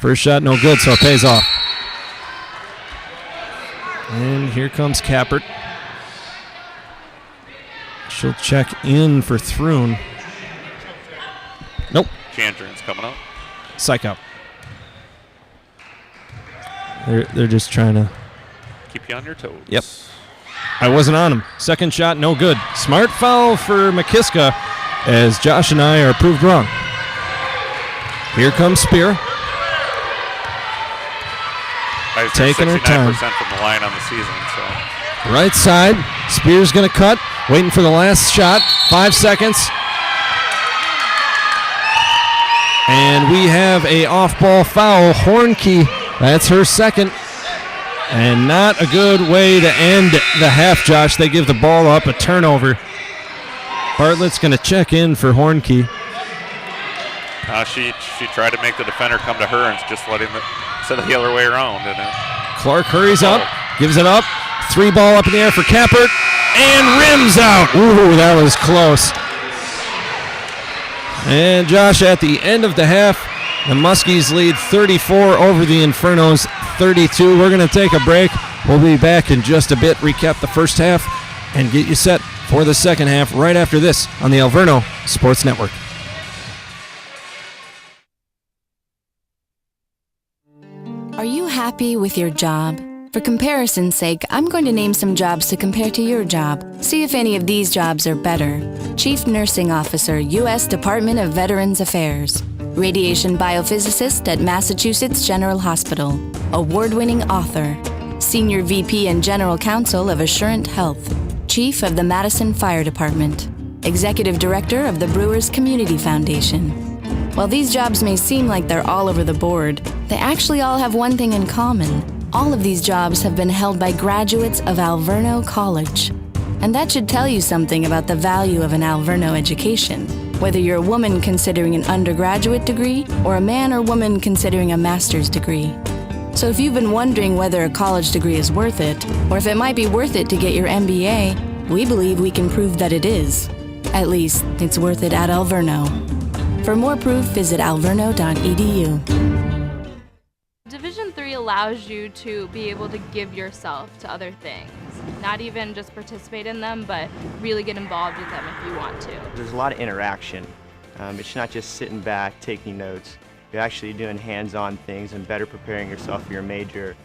First shot, no good, so it pays off. And here comes Kappert. She'll check in for Throon. Nope. Jandrin's coming up. Psych out. They're just trying to keep you on your toes. Yep. I wasn't on him. Second shot, no good. Smart foul for McKiska as Josh and I are proved wrong. Here comes Spear. Taking her time. 69% from the line on the season. So. Right side. Spear's going to cut. Waiting for the last shot. 5 seconds. And we have a off-ball foul. Hornke, that's her second. And not a good way to end the half, Josh. They give the ball up, a turnover. Bartlett's going to check in for Hornke. She tried to make the defender come to her and just let him instead of the other way around. Clark hurries up, gives it up. 3 ball up in the air for Kappert. And rims out. Ooh, that was close. And Josh, at the end of the half, the Muskies lead 34 over the Infernos 32. We're going to take a break. We'll be back in just a bit, recap the first half, and get you set for the second half right after this on the Alverno Sports Network. Are you happy with your job? For comparison's sake, I'm going to name some jobs to compare to your job. See if any of these jobs are better. Chief Nursing Officer, U.S. Department of Veterans Affairs. Radiation Biophysicist at Massachusetts General Hospital. Award-winning author. Senior VP and General Counsel of Assurant Health. Chief of the Madison Fire Department. Executive Director of the Brewers Community Foundation. While these jobs may seem like they're all over the board, they actually all have one thing in common. All of these jobs have been held by graduates of Alverno College. And that should tell you something about the value of an Alverno education, whether you're a woman considering an undergraduate degree or a man or woman considering a master's degree. So if you've been wondering whether a college degree is worth it, or if it might be worth it to get your MBA, we believe we can prove that it is. At least, it's worth it at Alverno. For more proof, visit alverno.edu. Division 3 allows you to be able to give yourself to other things. Not even just participate in them, but really get involved with them if you want to. There's a lot of interaction. It's not just sitting back, taking notes. You're actually doing hands-on things and better preparing yourself for your major.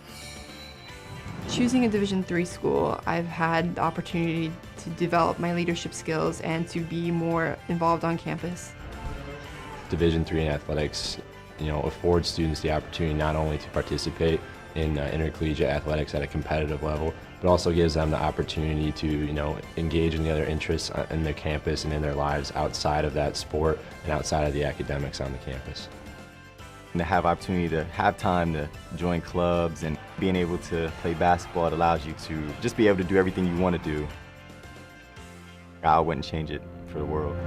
Choosing a Division 3 school, I've had the opportunity to develop my leadership skills and to be more involved on campus. Division III in athletics, affords students the opportunity not only to participate in intercollegiate athletics at a competitive level, but also gives them the opportunity to, engage in the other interests in their campus and in their lives outside of that sport and outside of the academics on the campus. And to have opportunity to have time to join clubs and being able to play basketball, it allows you to just be able to do everything you want to do. I wouldn't change it for the world.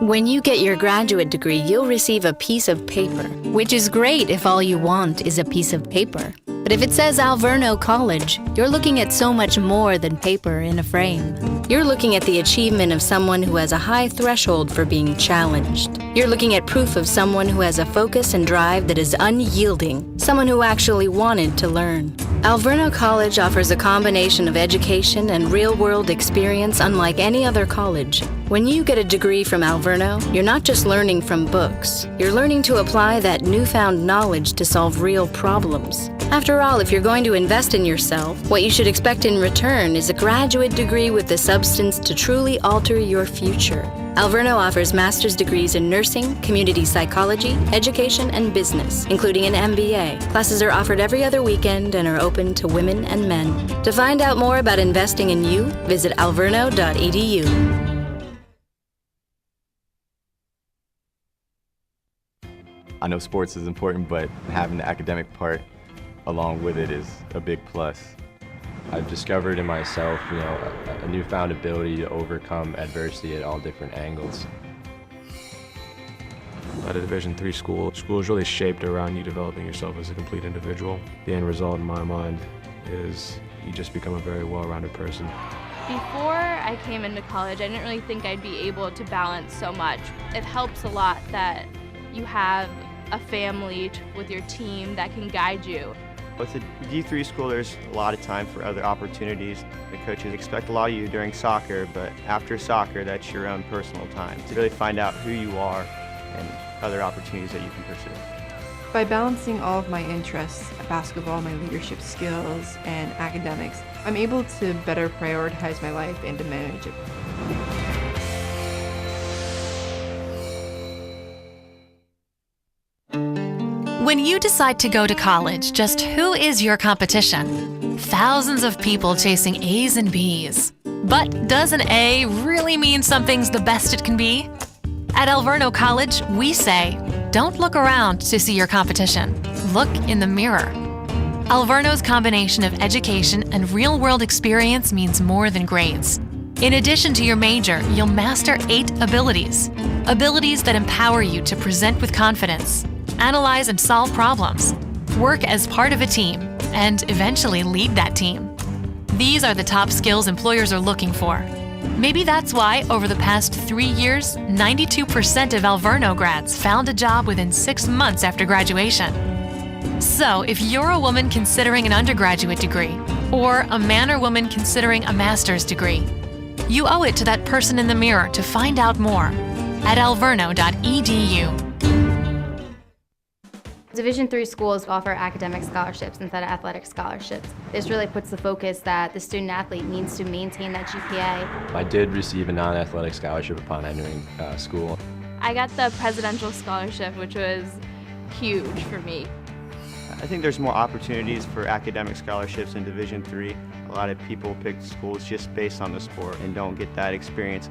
When you get your graduate degree, you'll receive a piece of paper, which is great if all you want is a piece of paper. But if it says Alverno College, you're looking at so much more than paper in a frame. You're looking at the achievement of someone who has a high threshold for being challenged. You're looking at proof of someone who has a focus and drive that is unyielding, someone who actually wanted to learn. Alverno College offers a combination of education and real-world experience unlike any other college. When you get a degree from Alverno, you're not just learning from books. You're learning to apply that newfound knowledge to solve real problems. After all, if you're going to invest in yourself, what you should expect in return is a graduate degree with the substance to truly alter your future. Alverno offers master's degrees in nursing, community psychology, education, and business, including an MBA. Classes are offered every other weekend and are open to women and men. To find out more about investing in you, visit alverno.edu. I know sports is important, but having the academic part along with it is a big plus. I've discovered in myself, a newfound ability to overcome adversity at all different angles. At a Division III school is really shaped around you developing yourself as a complete individual. The end result in my mind is you just become a very well-rounded person. Before I came into college, I didn't really think I'd be able to balance so much. It helps a lot that you have a family with your team that can guide you. With a D3 school, there's a lot of time for other opportunities. The coaches expect a lot of you during soccer, but after soccer, that's your own personal time to really find out who you are and other opportunities that you can pursue. By balancing all of my interests, basketball, my leadership skills, and academics, I'm able to better prioritize my life and to manage it. When you decide to go to college, just who is your competition? Thousands of people chasing A's and B's. But does an A really mean something's the best it can be? At Alverno College, we say, don't look around to see your competition. Look in the mirror. Alverno's combination of education and real-world experience means more than grades. In addition to your major, you'll master 8 abilities. Abilities that empower you to present with confidence, analyze and solve problems, work as part of a team, and eventually lead that team. These are the top skills employers are looking for. Maybe that's why, over the past 3 years, 92% of Alverno grads found a job within 6 months after graduation. So, if you're a woman considering an undergraduate degree, or a man or woman considering a master's degree, you owe it to that person in the mirror to find out more. at alverno.edu. Division III schools offer academic scholarships instead of athletic scholarships. This really puts the focus that the student athlete needs to maintain that GPA. I did receive a non-athletic scholarship upon entering school. I got the presidential scholarship, which was huge for me. I think there's more opportunities for academic scholarships in Division III. A lot of people pick schools just based on the sport and don't get that experience.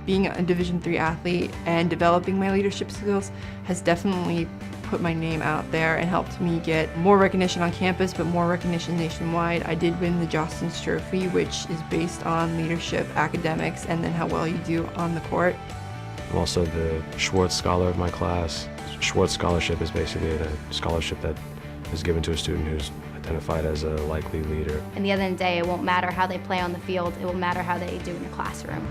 Being a Division III athlete and developing my leadership skills has definitely put my name out there and helped me get more recognition on campus, but more recognition nationwide. I did win the Jostens Trophy, which is based on leadership, academics, and then how well you do on the court. I'm also the Schwartz Scholar of my class. Schwartz Scholarship is basically a scholarship that is given to a student who's identified as a likely leader. In the end of the day, it won't matter how they play on the field, it will matter how they do in the classroom.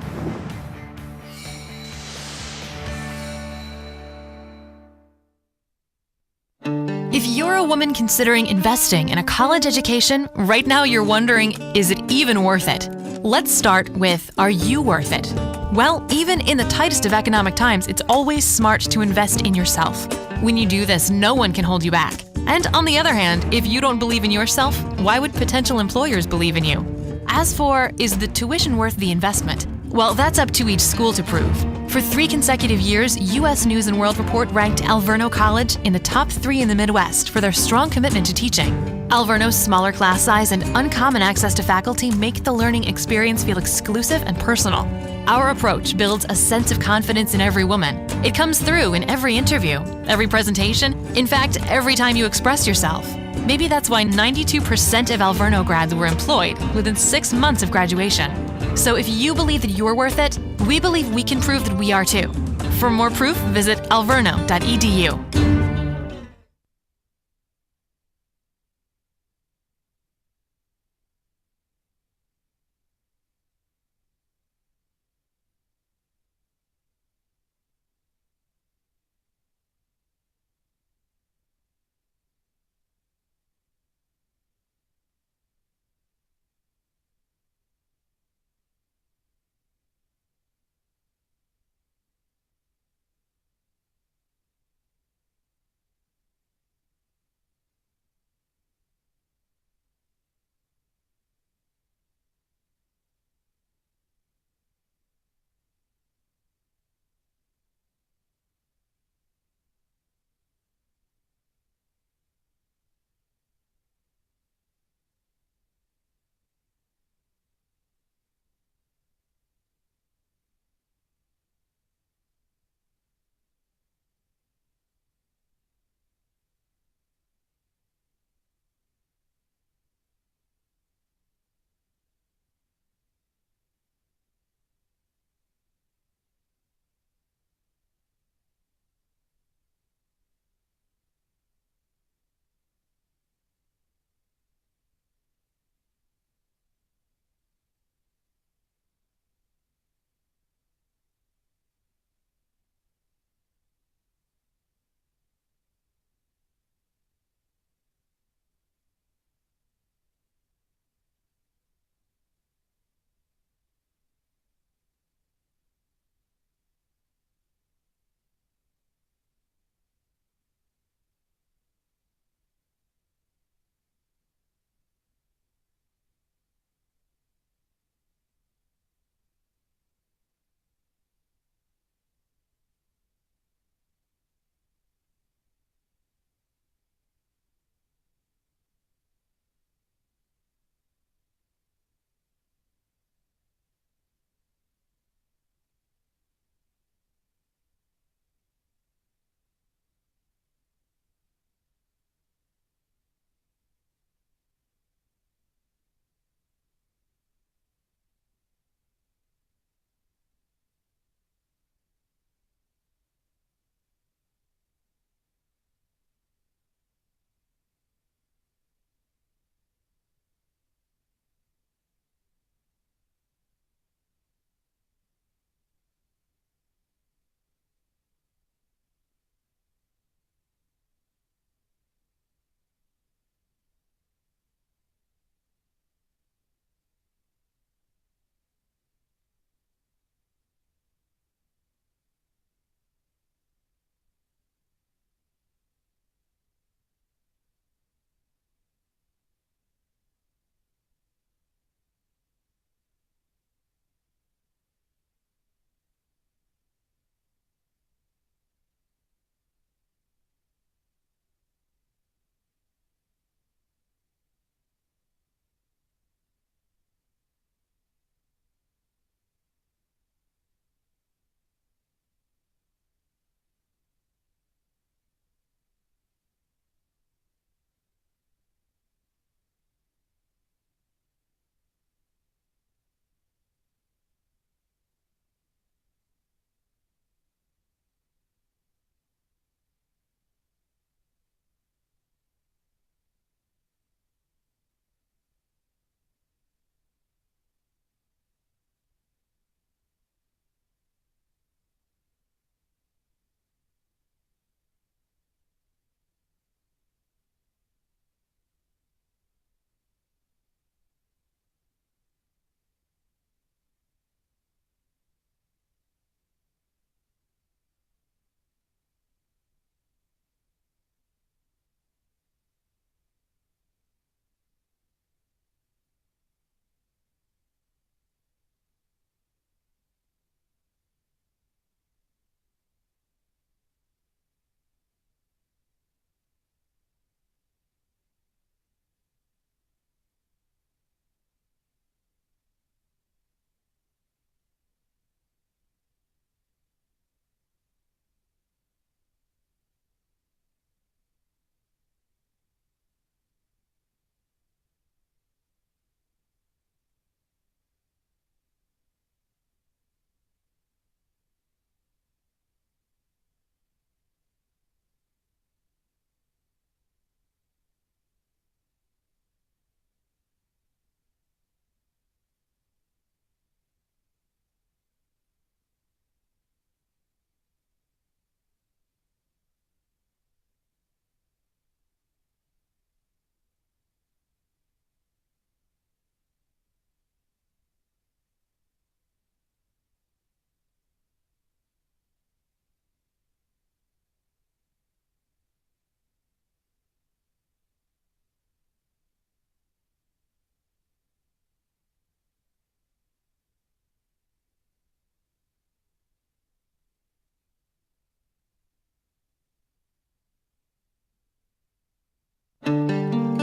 If you're a woman considering investing in a college education, right now you're wondering, is it even worth it? Let's start with, are you worth it? Well, even in the tightest of economic times, it's always smart to invest in yourself. When you do this, no one can hold you back. And on the other hand, if you don't believe in yourself, why would potential employers believe in you? As for, is the tuition worth the investment? Well, that's up to each school to prove. For 3 consecutive years, U.S. News & World Report ranked Alverno College in the top 3 in the Midwest for their strong commitment to teaching. Alverno's smaller class size and uncommon access to faculty make the learning experience feel exclusive and personal. Our approach builds a sense of confidence in every woman. It comes through in every interview, every presentation, in fact, every time you express yourself. Maybe that's why 92% of Alverno grads were employed within 6 months of graduation. So if you believe that you're worth it, we believe we can prove that we are too. For more proof, visit alverno.edu.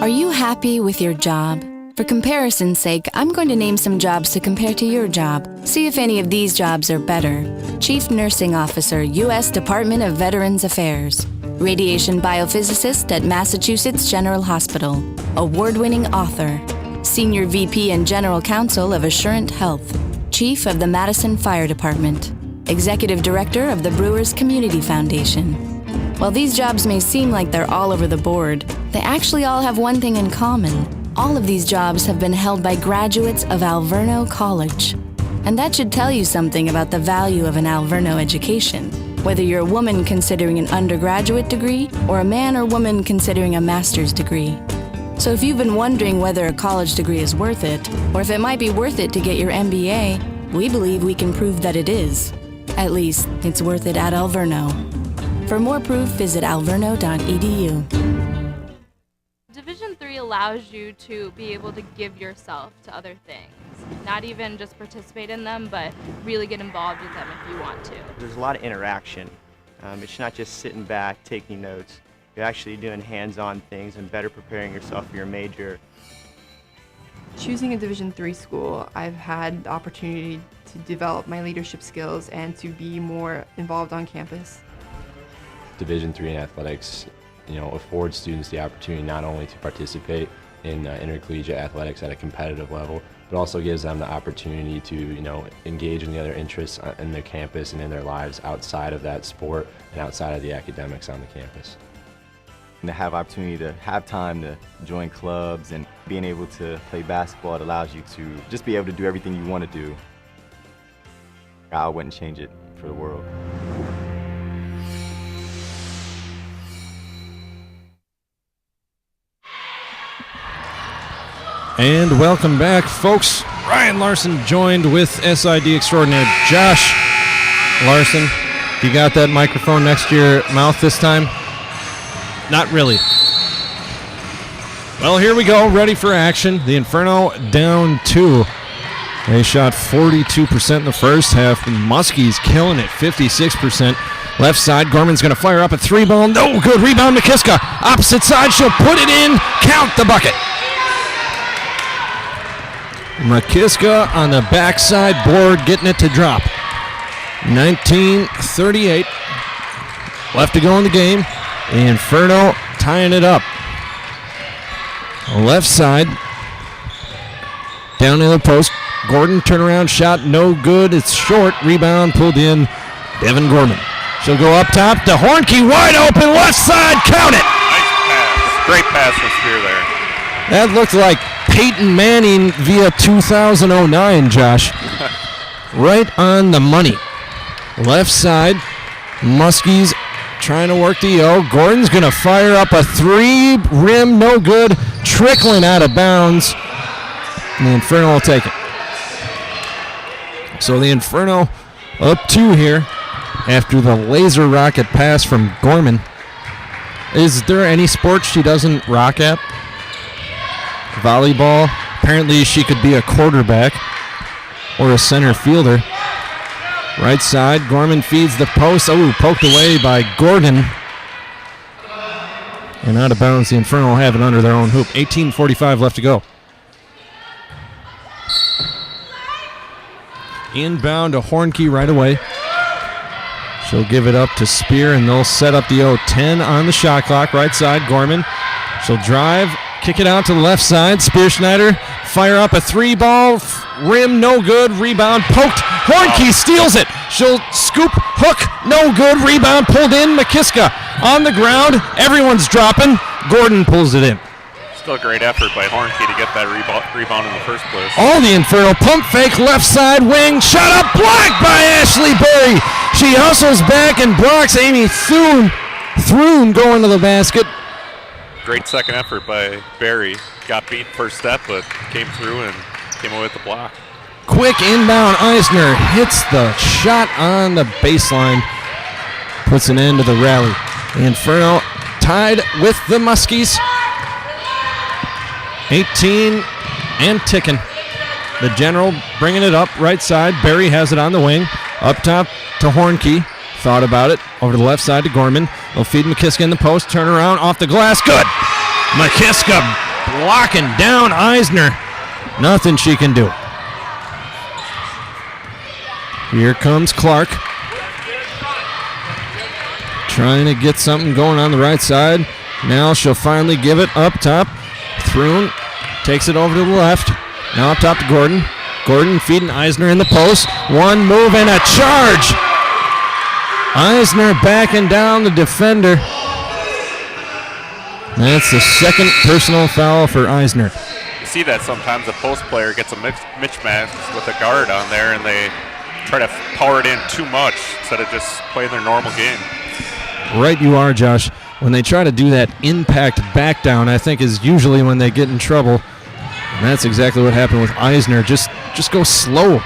Are you happy with your job? For comparison's sake, I'm going to name some jobs to compare to your job. See if any of these jobs are better. Chief Nursing Officer, U.S. Department of Veterans Affairs. Radiation Biophysicist at Massachusetts General Hospital. Award-winning author. Senior VP and General Counsel of Assurant Health. Chief of the Madison Fire Department. Executive Director of the Brewers Community Foundation. While these jobs may seem like they're all over the board, they actually all have one thing in common. All of these jobs have been held by graduates of Alverno College. And that should tell you something about the value of an Alverno education, whether you're a woman considering an undergraduate degree or a man or woman considering a master's degree. So if you've been wondering whether a college degree is worth it, or if it might be worth it to get your MBA, we believe we can prove that it is. At least, it's worth it at Alverno. For more proof, visit alverno.edu. Division III allows you to be able to give yourself to other things. Not even just participate in them, but really get involved with them if you want to. There's a lot of interaction. It's not just sitting back, taking notes. You're actually doing hands-on things and better preparing yourself for your major. Choosing a Division III school, I've had the opportunity to develop my leadership skills and to be more involved on campus. Division III in athletics, affords students the opportunity not only to participate in intercollegiate athletics at a competitive level, but also gives them the opportunity to, engage in the other interests in their campus and in their lives outside of that sport and outside of the academics on the campus. And to have opportunity to have time to join clubs and being able to play basketball, it allows you to just be able to do everything you want to do. I wouldn't change it for the world. And welcome back, folks. Ryan Larson joined with SID extraordinaire Josh Larson. You got that microphone next to your mouth this time? Not really. Well, here we go, ready for action. The Inferno down 2. They shot 42% in the first half. The Muskies killing it, 56%. Left side, Gorman's going to fire up a 3-ball. No good, rebound McKiska. Opposite side, she'll put it in. Count the bucket. McKiska on the backside board, getting it to drop. 19-38. Left to go in the game. Inferno tying it up. Left side. Down to the post. Gordon turnaround shot, no good. It's short. Rebound pulled in. Devin Gorman. She'll go up top to Hornke. Wide open. Left side. Count it. Nice pass. Great pass from Spear there. That looked like Peyton Manning via 2009, Josh. Right on the money. Left side. Muskies trying to work the O. Gordon's going to fire up a 3. Rim, no good. Trickling out of bounds. And the Inferno will take it. So the Inferno up 2 here after the laser rocket pass from Gorman. Is there any sport she doesn't rock at? Volleyball. Apparently she could be a quarterback or a center fielder. Right side, Gorman feeds the post. Oh, poked away by Gordon. And out of bounds, the Inferno will have it under their own hoop. 18:45 left to go. Inbound to Hornke right away. She'll give it up to Spear, and they'll set up the 0-10 on the shot clock. Right side, Gorman. She'll drive, kick it out to the left side. Spear Schneider, fire up a 3-ball. Rim, no good. Rebound, poked. Hornke steals it. She'll scoop, hook, no good. Rebound pulled in. McKiska on the ground. Everyone's dropping. Gordon pulls it in. Still a great effort by Hornke to get that rebound in the first place. All the Inferno. Pump fake, left side wing. Shot up, blocked by Ashley Berry. She hustles back and blocks Amy Thune going to the basket. Great second effort by Berry. Got beat first step, but came through and came away with the block. Quick inbound. Eisner hits the shot on the baseline. Puts an end to the rally. The Inferno tied with the Muskies. 18 and ticking. The General bringing it up right side. Berry has it on the wing. Up top to Hornke. Thought about it. Over to the left side to Gorman. They'll feed McKiska in the post. Turn around off the glass. Good. McKiska blocking down Eisner. Nothing she can do. Here comes Clark. Trying to get something going on the right side. Now she'll finally give it up top. Thrun takes it over to the left. Now up top to Gordon. Gordon feeding Eisner in the post. One move and a charge. Eisner backing down the defender. That's the second personal foul for Eisner. You see that sometimes a post player gets a mismatch with a guard on there and they try to power it in too much instead of just playing their normal game. Right you are, Josh. When they try to do that impact back down, I think is usually when they get in trouble. And that's exactly what happened with Eisner. Just go slow.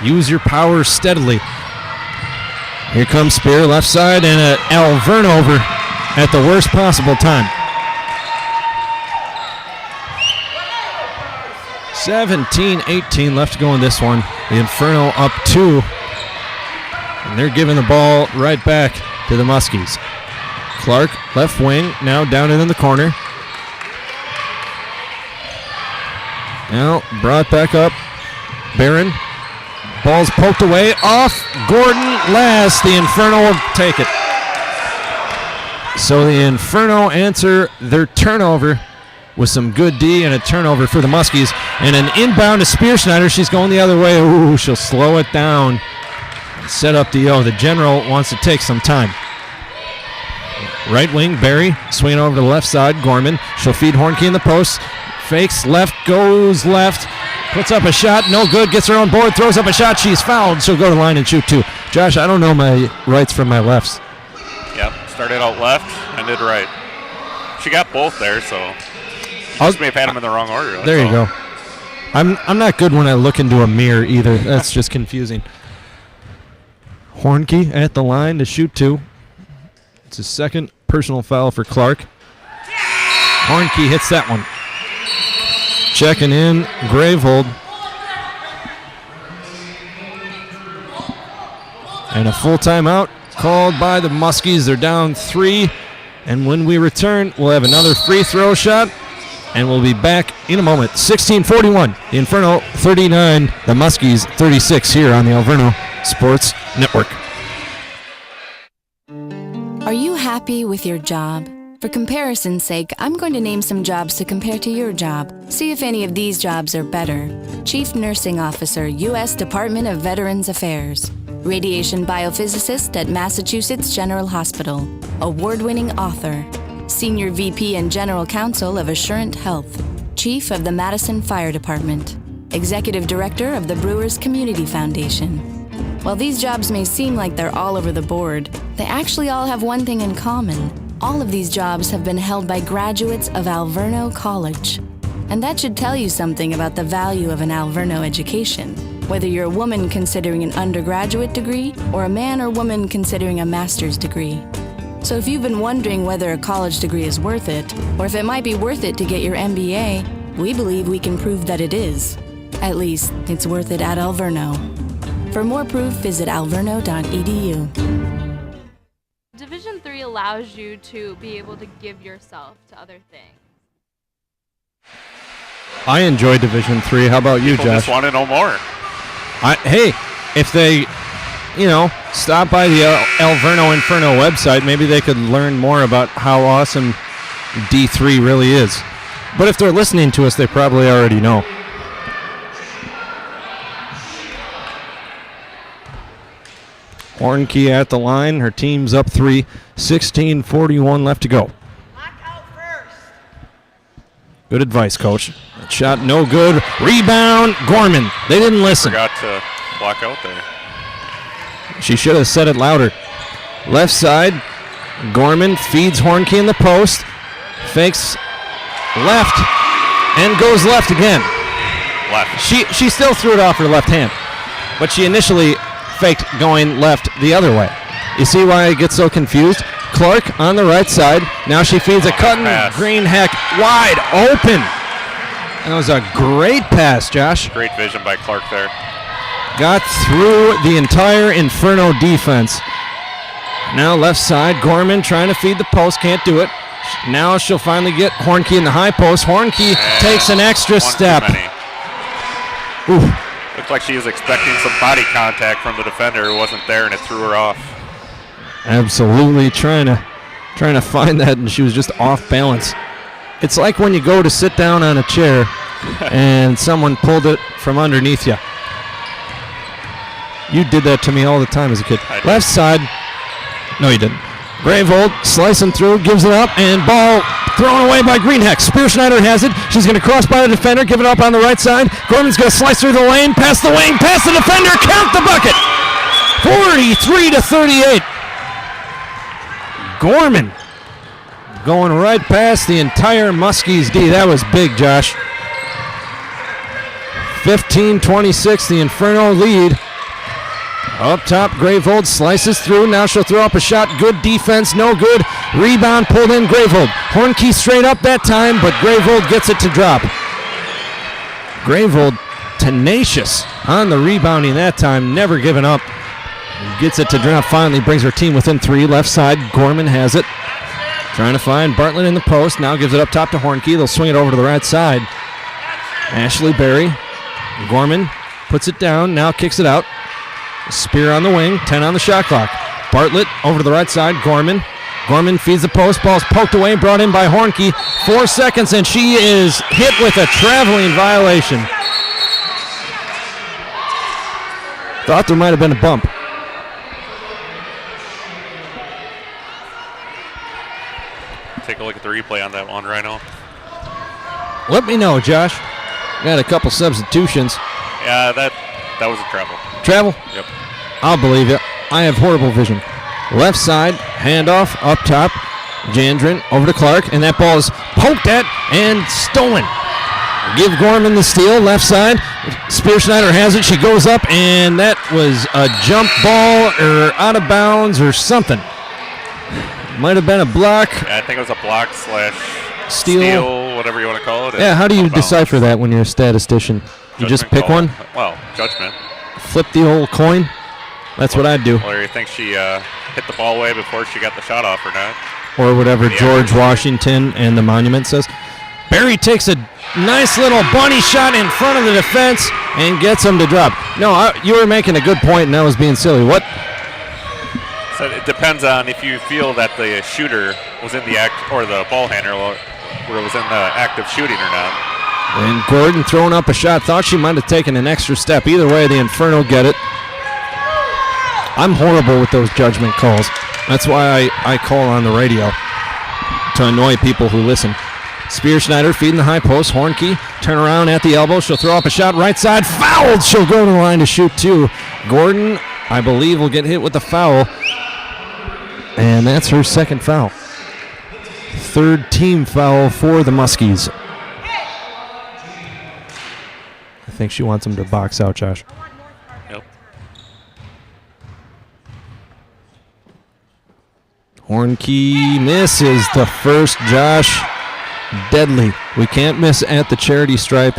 Use your power steadily. Here comes Spear, left side, and Alverno over at the worst possible time. 17-18 left to go in this one. The Inferno up 2. And they're giving the ball right back to the Muskies. Clark, left wing, now down in the corner. Now brought back up. Barron. Ball's poked away. Off. Gordon last. The Inferno will take it. So the Inferno answer their turnover with some good D and a turnover for the Muskies. And an inbound to Spearschneider. She's going the other way. Ooh, she'll slow it down. Set up the O. The general wants to take some time. Right wing, Barry, swinging over to the left side, Gorman. She'll feed Hornke in the post. Fakes left, goes left. Puts up a shot, no good, gets her on board, throws up a shot, she's fouled. She'll go to line and shoot 2. Josh, I don't know my rights from my lefts. Yep, started out left, ended right. She got both there, so you may have had them in the wrong order. There you go. I'm not good when I look into a mirror either. That's just confusing. Hornke at the line to shoot 2. It's his second personal foul for Clark. Hornke hits that one. Checking in, Gravehold. And a full timeout called by the Muskies. They're down 3. And when we return, we'll have another free throw shot. And we'll be back in a moment. 16-41, the Inferno 39, the Muskies 36 here on the Alverno Sports Network. Are you happy with your job? For comparison's sake, I'm going to name some jobs to compare to your job. See if any of these jobs are better. Chief Nursing Officer, U.S. Department of Veterans Affairs. Radiation Biophysicist at Massachusetts General Hospital. Award-winning author. Senior VP and General Counsel of Assurant Health. Chief of the Madison Fire Department. Executive Director of the Brewers Community Foundation. While these jobs may seem like they're all over the board, they actually all have one thing in common. All of these jobs have been held by graduates of Alverno College. And that should tell you something about the value of an Alverno education, whether you're a woman considering an undergraduate degree or a man or woman considering a master's degree. So if you've been wondering whether a college degree is worth it, or if it might be worth it to get your MBA, we believe we can prove that it is. At least, it's worth it at Alverno. For more proof, visit alverno.edu. Division III allows you to be able to give yourself to other things. I enjoy Division III. How about you, People Josh? just want to know more. Hey, if they, stop by the Alverno Inferno website, maybe they could learn more about how awesome D3 really is. But if they're listening to us, they probably already know. Hornke at the line. Her team's up 3. 16:41 left to go. Good advice, Coach. That shot no good. Rebound, Gorman. They didn't listen. Forgot to block out there. She should have said it louder. Left side, Gorman feeds Hornke in the post. Fakes left and goes left again. Left. She still threw it off her left hand, but she initially faked going left the other way. You see why I get so confused? Clark on the right side. Now she feeds a cutting Green Heck wide open. That was a great pass, Josh. Great vision by Clark there. Got through the entire Inferno defense. Now left side, Gorman trying to feed the post, can't do it. Now she'll finally get Hornkey in the high post. Hornkey takes an extra step. Looked like she was expecting some body contact from the defender who wasn't there, and it threw her off. Absolutely trying to find that, and she was just off balance. It's like when you go to sit down on a chair and someone pulled it from underneath you. You did that to me all the time as a kid. Left side. No, you didn't. Gravehold slicing through, gives it up, and ball thrown away by Greenheck. Spearschneider has it. She's going to cross by the defender, give it up on the right side. Gorman's going to slice through the lane, past the wing, past the defender, count the bucket. 43-38. Gorman going right past the entire Muskies D. That was big, Josh. 15-26, the Inferno lead. Up top, Gravehold slices through. Now she'll throw up a shot. Good defense, no good. Rebound pulled in, Gravehold. Hornkey straight up that time, but Gravehold gets it to drop. Gravehold tenacious on the rebounding that time, never giving up. Gets it to drop, finally brings her team within 3. Left side, Gorman has it. Trying to find Bartlett in the post. Now gives it up top to Hornkey. They'll swing it over to the right side. Ashley Berry. Gorman puts it down, now kicks it out. Spear on the wing, 10 on the shot clock. Bartlett over to the right side, Gorman. Gorman feeds the post, ball's poked away, brought in by Hornkey. 4 seconds, and she is hit with a traveling violation. Thought there might have been a bump. Take a look at the replay on that one, Rhino. Let me know, Josh. Got a couple substitutions. Yeah, that was a travel. Travel? Yep. I'll believe you. I have horrible vision. Left side, handoff, up top. Jandrin over to Clark, and that ball is poked at and stolen. Give Gorman the steal, left side. Spearschneider has it. She goes up, and that was a jump ball or out of bounds or something. Might have been a block. Yeah, I think it was a block / steal, whatever you want to call it. Yeah, how do you decipher that when you're a statistician? You just pick call. one? Well, judgment. Flip the old coin? That's what I'd do. Or you think she hit the ball away before she got the shot off or not? Or whatever George Washington and the monument says. Barry takes a nice little bunny shot in front of the defense and gets him to drop. No, you were making a good point, and that was being silly. What? So it depends on if you feel that the shooter was in the act, or the ball handler was in the act of shooting or not. And Gordon throwing up a shot. Thought she might have taken an extra step. Either way, the Inferno get it. I'm horrible with those judgment calls. That's why I call on the radio, to annoy people who listen. Spearschneider feeding the high post. Hornkey turn around at the elbow. She'll throw up a shot right side. Fouled. She'll go to the line to shoot 2. Gordon, I believe, will get hit with the foul. And that's her second foul. 3rd team foul for the Muskies. I think she wants him to box out, Josh. Yep. Hornkey misses the first, Josh. Deadly. We can't miss at the charity stripe.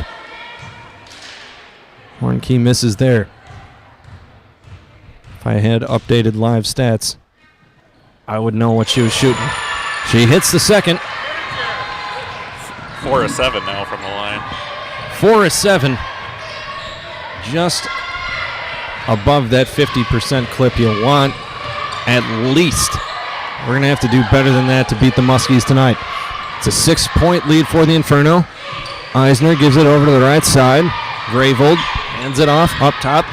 Hornkey misses there. If I had updated live stats, I would know what she was shooting. She hits the second. 4 of 7 now from the line. 4 of 7. Just above that 50% clip you want, at least. We're going to have to do better than that to beat the Muskies tonight. It's a 6-point lead for the Inferno. Eisner gives it over to the right side. Gravehold hands it off up top.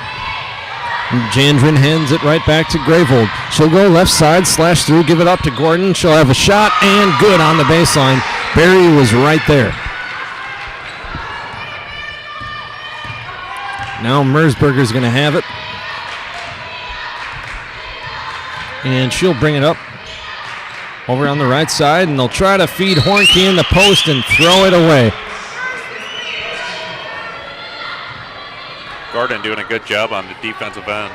Jandrin hands it right back to Gravehold. She'll go left side, slash through, give it up to Gordon. She'll have a shot, and good on the baseline. Barry was right there. Now Merzberger's going to have it. And she'll bring it up over on the right side, and they'll try to feed Hornkey in the post and throw it away. Gordon doing a good job on the defensive end.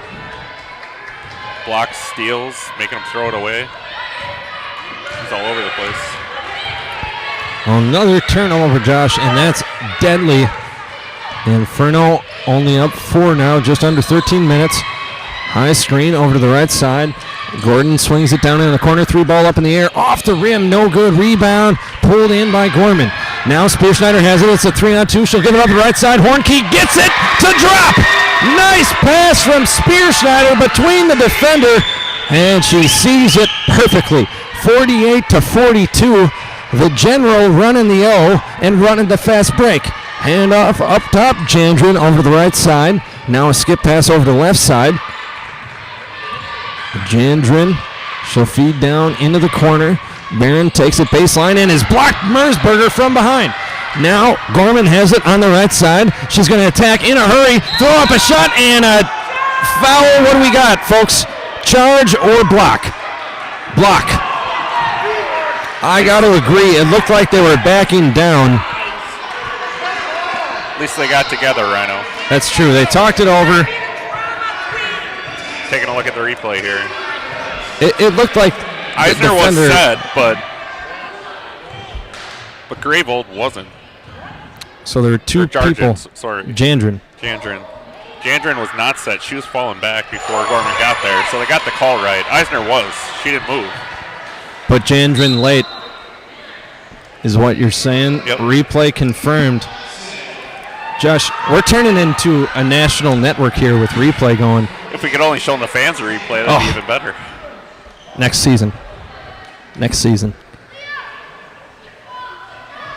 Blocks, steals, making him throw it away. He's all over the place. Another turnover, Josh, and that's deadly. The Inferno only up 4 now, just under 13 minutes. High screen over to the right side. Gordon swings it down in the corner. 3-ball up in the air. Off the rim. No good. Rebound. Pulled in by Gorman. Now Spearschneider has it. It's a 3-on-2. She'll give it up the right side. Hornkey gets it to drop. Nice pass from Spearschneider between the defender, and she sees it perfectly. 48-42. The General running the O and running the fast break. Hand off up top. Jandrin over the right side. Now a skip pass over the left side. Jandrin, she'll feed down into the corner. Barron takes it baseline and is blocked. Mersberger from behind. Now Gorman has it on the right side. She's going to attack in a hurry. Throw up a shot and a foul. What do we got, folks? Charge or block? Block. I got to agree. It looked like they were backing down. At least they got together, Rhino. That's true. They talked it over. Taking a look at the replay here. It looked like Eisner was set, but Gravold wasn't. So there were two people. Sorry. Jandrin was not set. She was falling back before Gorman got there, so they got the call right. Eisner was. She didn't move. But Jandrin late is what you're saying. Yep. Replay confirmed. Josh, we're turning into a national network here with replay going. If we could only show the fans a replay, that'd be even better. Next season.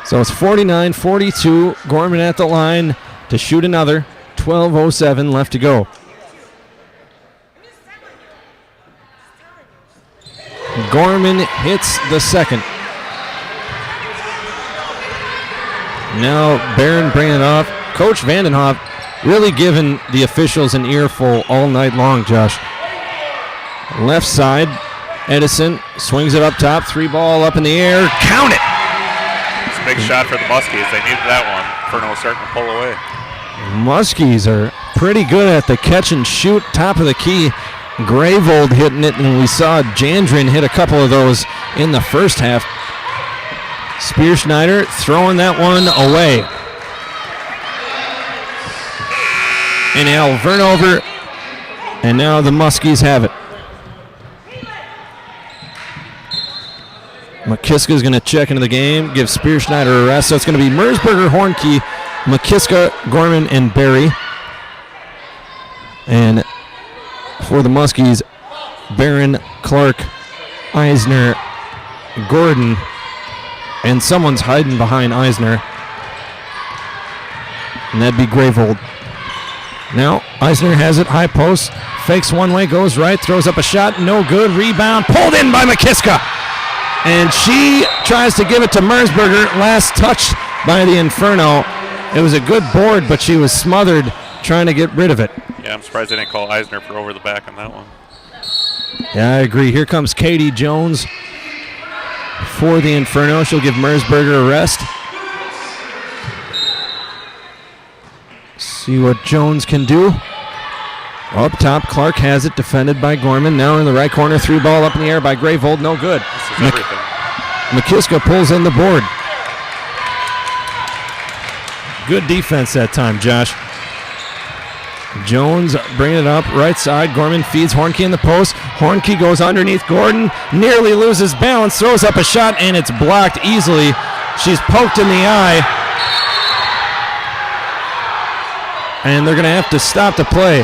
So it's 49-42. Gorman at the line to shoot another. 12:07 left to go. Gorman hits the second. Now Barron bringing it off. Coach Vandenhoff really giving the officials an earful all night long, Josh. Left side, Edison swings it up top. 3-ball up in the air. Count it! It's a big shot for the Muskies. They needed that one. Inferno was starting to pull away. Muskies are pretty good at the catch and shoot, top of the key. Gravold hitting it, and we saw Jandrin hit a couple of those in the first half. Spearschneider throwing that one away. And Alverno over, and now the Muskies have it. McKiska's going to check into the game, give Spearschneider a rest. So it's going to be Mersberger, Hornkey, McKiska, Gorman, and Barry. And for the Muskies, Barron, Clark, Eisner, Gordon, and someone's hiding behind Eisner. And that'd be Gravold. Now Eisner has it, high post, fakes one way, goes right, throws up a shot, no good, rebound, pulled in by McKiska. And she tries to give it to Mersberger, last touched by the Inferno. It was a good board, but she was smothered trying to get rid of it. Yeah, I'm surprised they didn't call Eisner for over the back on that one. Yeah, I agree. Here comes Katie Jones for the Inferno. She'll give Mersberger a rest. See what Jones can do. Up top, Clark has it, defended by Gorman. Now in the right corner, 3-ball up in the air by Gravold, no good. This is everything. McKiska pulls in the board. Good defense that time, Josh. Jones bringing it up, right side. Gorman feeds Hornkey in the post. Hornkey goes underneath Gordon, nearly loses balance, throws up a shot, and it's blocked easily. She's poked in the eye. And they're going to have to stop the play.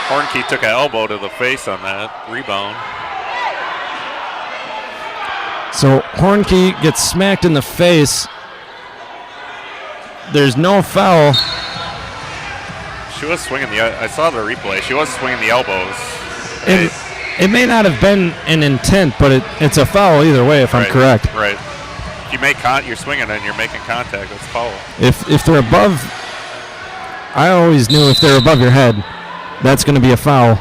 Hornkey took an elbow to the face on that rebound. So Hornkey gets smacked in the face. There's no foul. She was swinging I saw the replay. She was swinging the elbows. It may not have been an intent, but it's a foul either way, if I'm correct. Right. If you make you're swinging and you're making contact, it's foul. If they're above, I always knew if they're above your head, that's going to be a foul.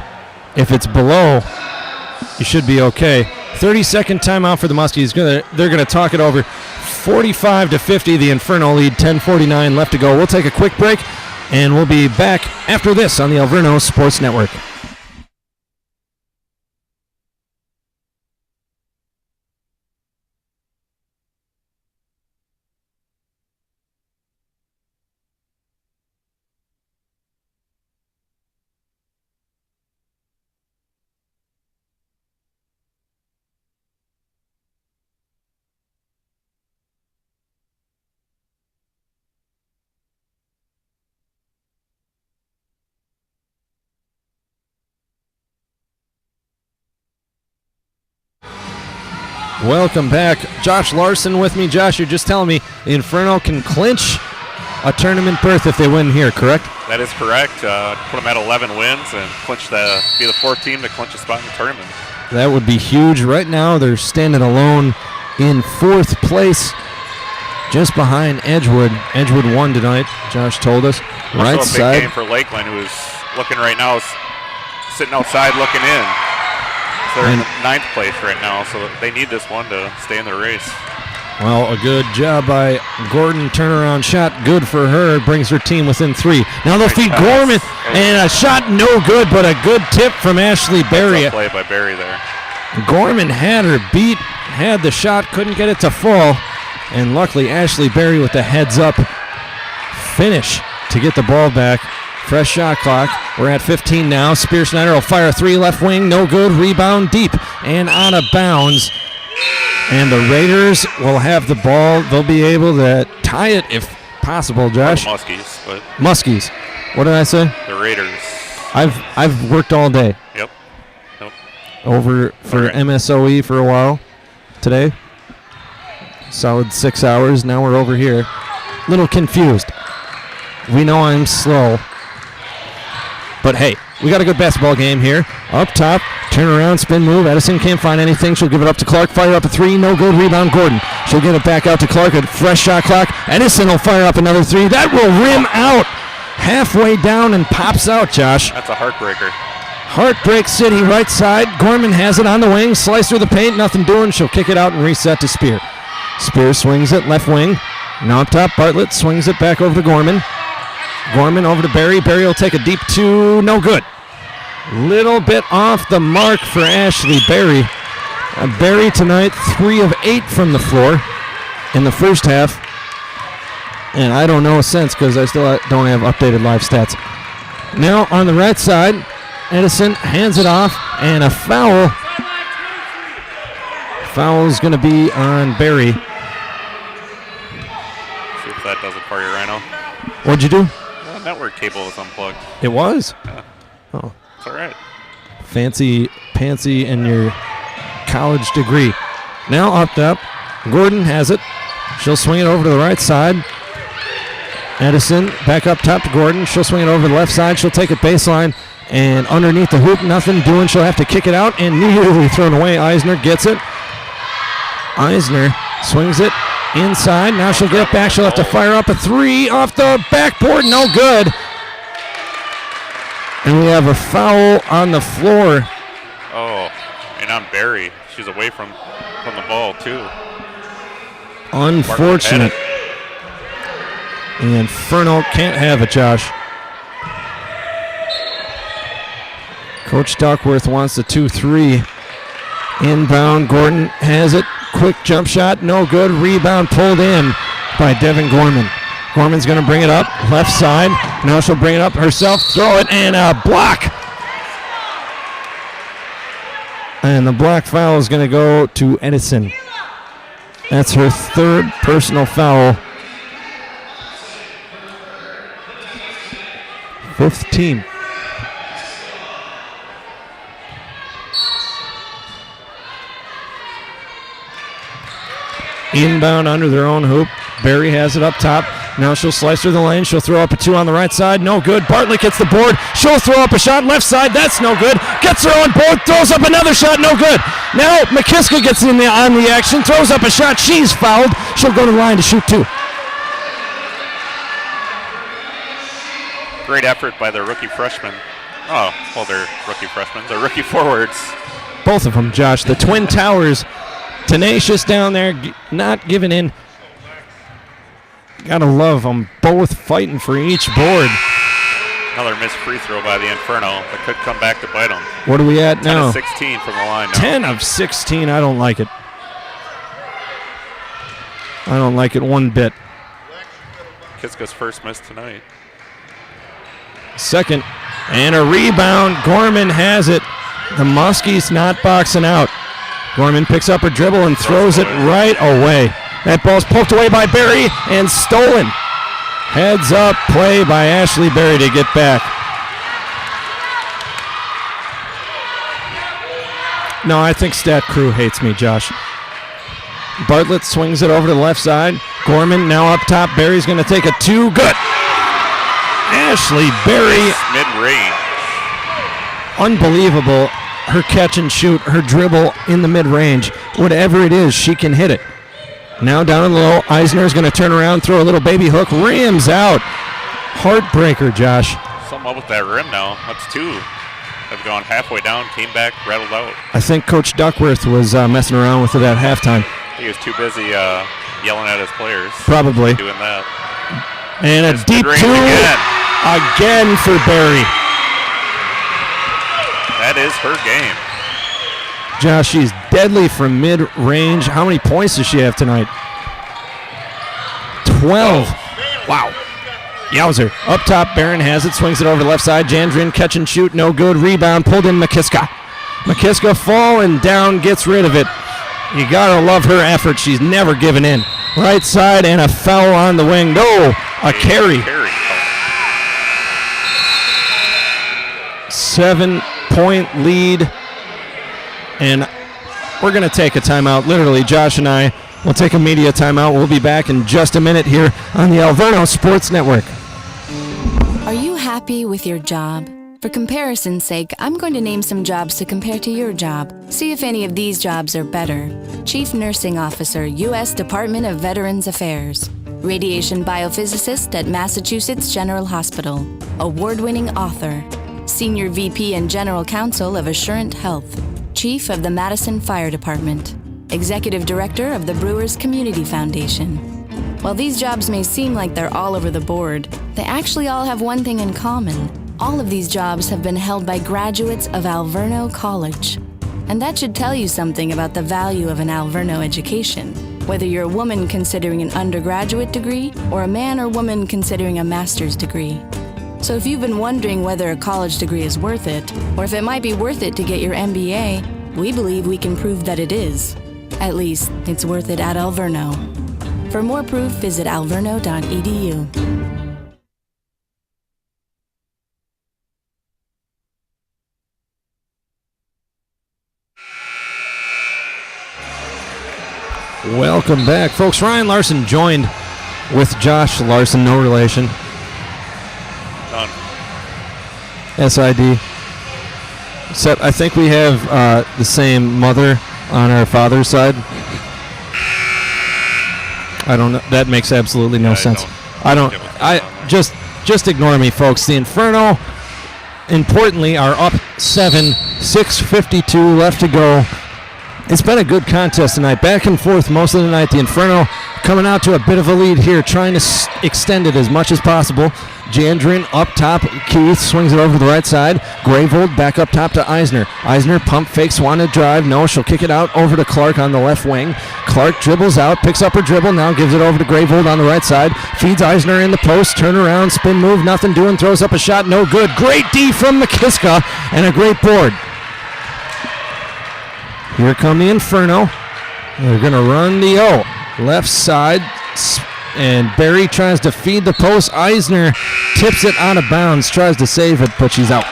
If it's below, you should be okay. 30-second timeout for the Muskies. They're going to talk it over. 45-50, the Inferno lead. 10:49 left to go. We'll take a quick break, and we'll be back after this on the Alverno Sports Network. Welcome back. Josh Larson with me. Josh, you're just telling me Inferno can clinch a tournament berth if they win here, correct? That is correct. Put them at 11 wins and be the fourth team to clinch a spot in the tournament. That would be huge. Right now, they're standing alone in fourth place, just behind Edgewood. Edgewood won tonight, Josh told us. Right also a big side. game for Lakeland, who is looking right now, sitting outside looking in. So they're in ninth place right now, so they need this one to stay in the race. Well, a good job by Gordon. Turnaround shot, good for her. Brings her team within 3. Now they'll feed Gorman, and a shot no good, but a good tip from Ashley Berry. Play by Berry there. Gorman had her beat, had the shot, couldn't get it to fall, and luckily Ashley Berry with the heads-up finish to get the ball back. Fresh shot clock. We're at 15 now. Spear Schneider will fire a 3 left wing. No good. Rebound deep and out of bounds. And the Raiders will have the ball. They'll be able to tie it if possible, Josh. Muskies, but Muskies. What did I say? The Raiders. I've worked all day. Yep. Over for MSOE for a while today. Solid 6 hours. Now we're over here. Little confused. We know I'm slow. But hey, we got a good basketball game here. Up top, turn around, spin move. Edison can't find anything. She'll give it up to Clark. Fire up a 3. No good. Rebound Gordon. She'll get it back out to Clark. A fresh shot clock. Edison will fire up another 3. That will rim out. Halfway down and pops out, Josh. That's a heartbreaker. Heartbreak City right side. Gorman has it on the wing. Slice through the paint. Nothing doing. She'll kick it out and reset to Spear. Spear swings it left wing. Now up top, Bartlett swings it back over to Gorman. Gorman over to Berry. Berry will take a deep 2. No good. Little bit off the mark for Ashley Berry. Berry tonight, 3 of 8 from the floor in the first half. And I don't know since because I still don't have updated live stats. Now on the right side, Edison hands it off, and a foul. Foul's going to be on Berry. See if that does it for you, Rhino. What'd you do? Network cable was unplugged. It was? Yeah. Oh. It's all right. Fancy pantsy and your college degree. Now up top, Gordon has it. She'll swing it over to the right side. Edison back up top to Gordon. She'll swing it over to the left side. She'll take it baseline and underneath the hoop. Nothing doing. She'll have to kick it out and immediately thrown away. Eisner gets it. Eisner swings it inside. Now she'll get it back. She'll have to fire up a 3 off the backboard. No good. And we have a foul on the floor. Oh, and on Berry. She's away from the ball, too. Unfortunate. And Inferno can't have it, Josh. Coach Duckworth wants the 2-3. Inbound, Gordon has it. Quick jump shot, no good. Rebound pulled in by Devin Gorman. Gorman's going to bring it up, left side. Now she'll bring it up herself, throw it, and a block. And the block foul is going to go to Edison. That's her 3rd personal foul. 5th team. Inbound under their own hoop. Berry has it up top. Now she'll slice through the lane. She'll throw up a 2 on the right side. No good. Bartlett gets the board. She'll throw up a shot left side. That's no good. Gets her own board. Throws up another shot. No good. Now McKiska gets on the action. Throws up a shot. She's fouled. She'll go to the line to shoot 2. Great effort by the rookie freshmen. Oh, well, they're rookie freshmen. They're rookie forwards. Both of them, Josh. The Twin Towers. Tenacious down there, not giving in. Gotta love them both fighting for each board. Another missed free throw by the Inferno that could come back to bite them. What are we at now? 10 of 16 from the line now. 10 of 16. I don't like it. I don't like it one bit. Kiska's first miss tonight. Second, and a rebound. Gorman has it. The Muskies not boxing out. Gorman picks up her dribble and throws it right away. That ball's poked away by Berry and stolen. Heads up play by Ashley Berry to get back. No, I think Stat Crew hates me, Josh. Bartlett swings it over to the left side. Gorman now up top. Berry's going to take a 2. Good. Ashley Berry. Mid-range. Unbelievable. Her catch and shoot, her dribble in the mid-range. Whatever it is, she can hit it. Now down in the low. Eisner's going to turn around, throw a little baby hook. Rams out. Heartbreaker, Josh. Something up with that rim now. That's 2. Have gone halfway down, came back, rattled out. I think Coach Duckworth was messing around with it at halftime. He was too busy yelling at his players. Probably. Doing that. And a deep 2 again for Berry. That is her game. Josh, she's deadly from mid-range. How many points does she have tonight? 12. Wow. Yowzer. Up top, Barron has it, swings it over the left side. Jandrin, catch and shoot, no good. Rebound, pulled in McKiska. McKiska falling down, gets rid of it. You gotta love her effort. She's never given in. Right side and a foul on the wing. No, a carry. 7-point lead. And we're gonna take a timeout. Literally, Josh and I will take a media timeout. We'll be back in just a minute here on the Alverno Sports Network. Are you happy with your job? For comparison's sake, I'm going to name some jobs to compare to your job. See if any of these jobs are better. Chief Nursing Officer, U.S. Department of Veterans Affairs. Radiation Biophysicist at Massachusetts General Hospital. Award-winning author. Senior VP and General Counsel of Assurant Health. Chief of the Madison Fire Department. Executive Director of the Brewers Community Foundation. While these jobs may seem like they're all over the board, they actually all have one thing in common. All of these jobs have been held by graduates of Alverno College. And that should tell you something about the value of an Alverno education, whether you're a woman considering an undergraduate degree or a man or woman considering a master's degree. So if you've been wondering whether a college degree is worth it, or if it might be worth it to get your MBA, we believe we can prove that it is. At least, it's worth it at Alverno. For more proof, visit alverno.edu. Welcome back, folks. Ryan Larson joined with Josh Larson, no relation. Done. SID. Except I think we have the same mother on our father's side. I don't know. That makes absolutely no sense. Just ignore me, folks. The Inferno, importantly, are up 7, 6:52 left to go. It's been a good contest tonight, back and forth most of the night. The Inferno coming out to a bit of a lead here, trying to extend it as much as possible. Jandrin up top, Keith swings it over to the right side. Gravold back up top to Eisner. Eisner pump fakes, wanted drive. No, she'll kick it out over to Clark on the left wing. Clark dribbles out, picks up her dribble, now gives it over to Gravold on the right side. Feeds Eisner in the post, turn around, spin move, nothing doing, throws up a shot, no good. Great D from McKiska and a great board. Here come the Inferno. They're going to run the O. Left side, and Berry tries to feed the post. Eisner tips it out of bounds, tries to save it, but she's out.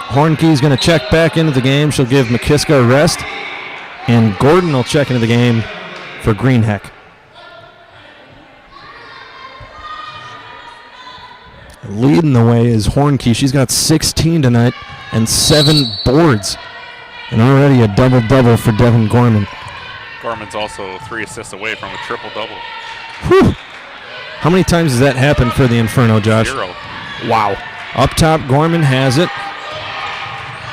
Hornkey's going to check back into the game. She'll give McKiska a rest, and Gordon will check into the game for Greenheck. Leading the way is Hornkey. She's got 16 tonight and 7 boards. And already a double-double for Devin Gorman. Gorman's also 3 assists away from a triple-double. Whew. How many times has that happened for the Inferno, Josh? 0. Wow. Up top, Gorman has it.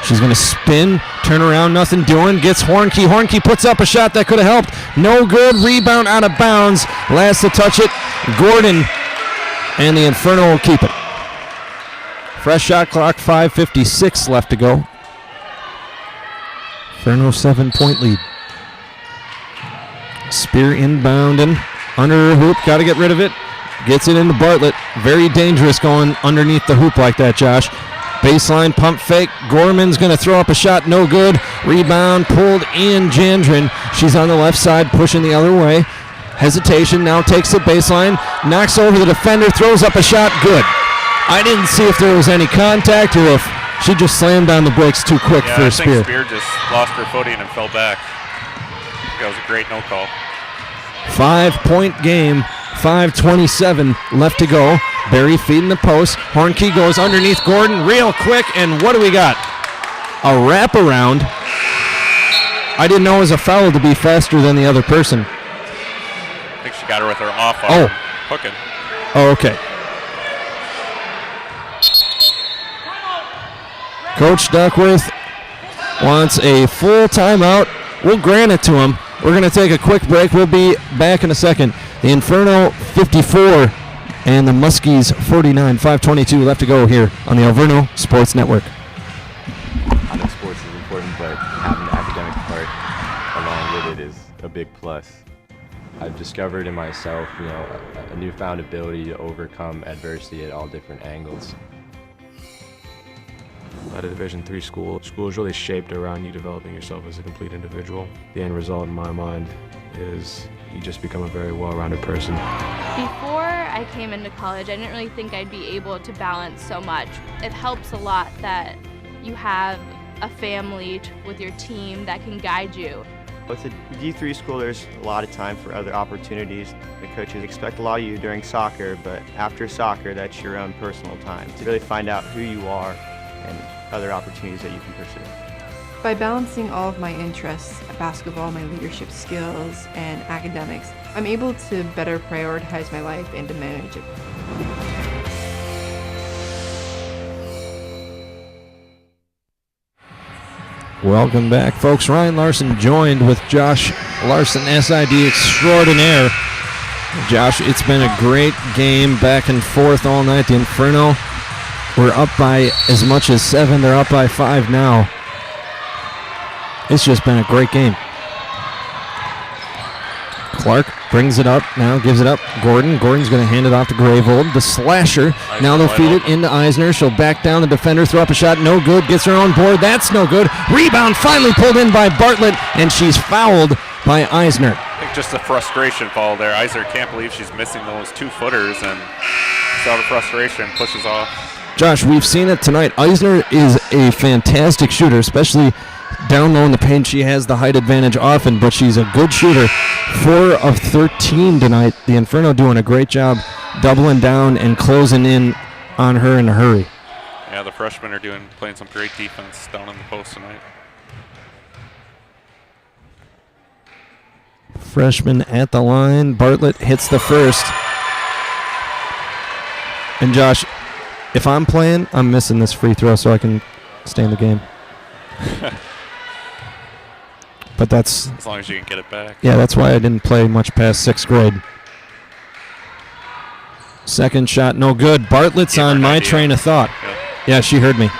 She's going to spin, turn around, nothing doing. Gets Hornkey. Hornkey puts up a shot that could have helped. No good. Rebound out of bounds. Last to touch it, Gordon. And the Inferno will keep it. Fresh shot clock, 5:56 left to go. Inferno 7-point lead. Spear inbound and under her hoop. Got to get rid of it. Gets it into Bartlett. Very dangerous going underneath the hoop like that, Josh. Baseline pump fake. Gorman's going to throw up a shot. No good. Rebound pulled in Jandrin. She's on the left side pushing the other way. Hesitation. Now takes the baseline. Knocks over the defender. Throws up a shot. Good. I didn't see if there was any contact or if she just slammed on the brakes too quick for a spear. I think Spear just lost her footing and fell back. That was a great no call. 5-point game, 5:27 left to go. Berry feeding the post. Hornkey goes underneath Gordon real quick, and what do we got? A wraparound. I didn't know it was a foul to be faster than the other person. I think she got her with her off arm hooking. Oh, okay. Coach Duckworth wants a full timeout. We'll grant it to him. We're going to take a quick break. We'll be back in a second. The Inferno 54 and the Muskies 49. 5:22 left to go here on the Alverno Sports Network. I know sports is important, but having the academic part along with it is a big plus. I've discovered in myself, a newfound ability to overcome adversity at all different angles. At a Division III school is really shaped around you developing yourself as a complete individual. The end result in my mind is you just become a very well-rounded person. Before I came into college, I didn't really think I'd be able to balance so much. It helps a lot that you have a family with your team that can guide you. With a D3 school, there's a lot of time for other opportunities. The coaches expect a lot of you during soccer, but after soccer, that's your own personal time to really find out who you are and other opportunities that you can pursue. By balancing all of my interests, basketball, my leadership skills, and academics, I'm able to better prioritize my life and to manage it. Welcome back, folks. Ryan Larson joined with Josh Larson, SID extraordinaire. Josh, it's been a great game, back and forth all night. The Inferno were up by as much as 7. They're up by 5 now. It's just been a great game. Clark brings it up, now gives it up. Gordon's going to hand it off to Gravold. The slasher, now they'll feed it into Eisner. She'll back down the defender, throw up a shot, no good. Gets her own board, that's no good. Rebound finally pulled in by Bartlett, and she's fouled by Eisner. I think just a frustration foul there. Eisner can't believe she's missing those 2-footers, and it's out of frustration, pushes off. Josh, we've seen it tonight. Eisner is a fantastic shooter, especially down low in the paint. She has the height advantage often, but she's a good shooter. 4 of 13 tonight. The Inferno doing a great job doubling down and closing in on her in a hurry. Yeah, the freshmen are playing some great defense down in the post tonight. Freshman at the line. Bartlett hits the first. And Josh, if I'm playing, I'm missing this free throw so I can stay in the game. But that's... As long as you can get it back. Yeah, that's why I didn't play much past 6th grade. Second shot, no good. Bartlett's on my train of thought. Yeah, she heard me.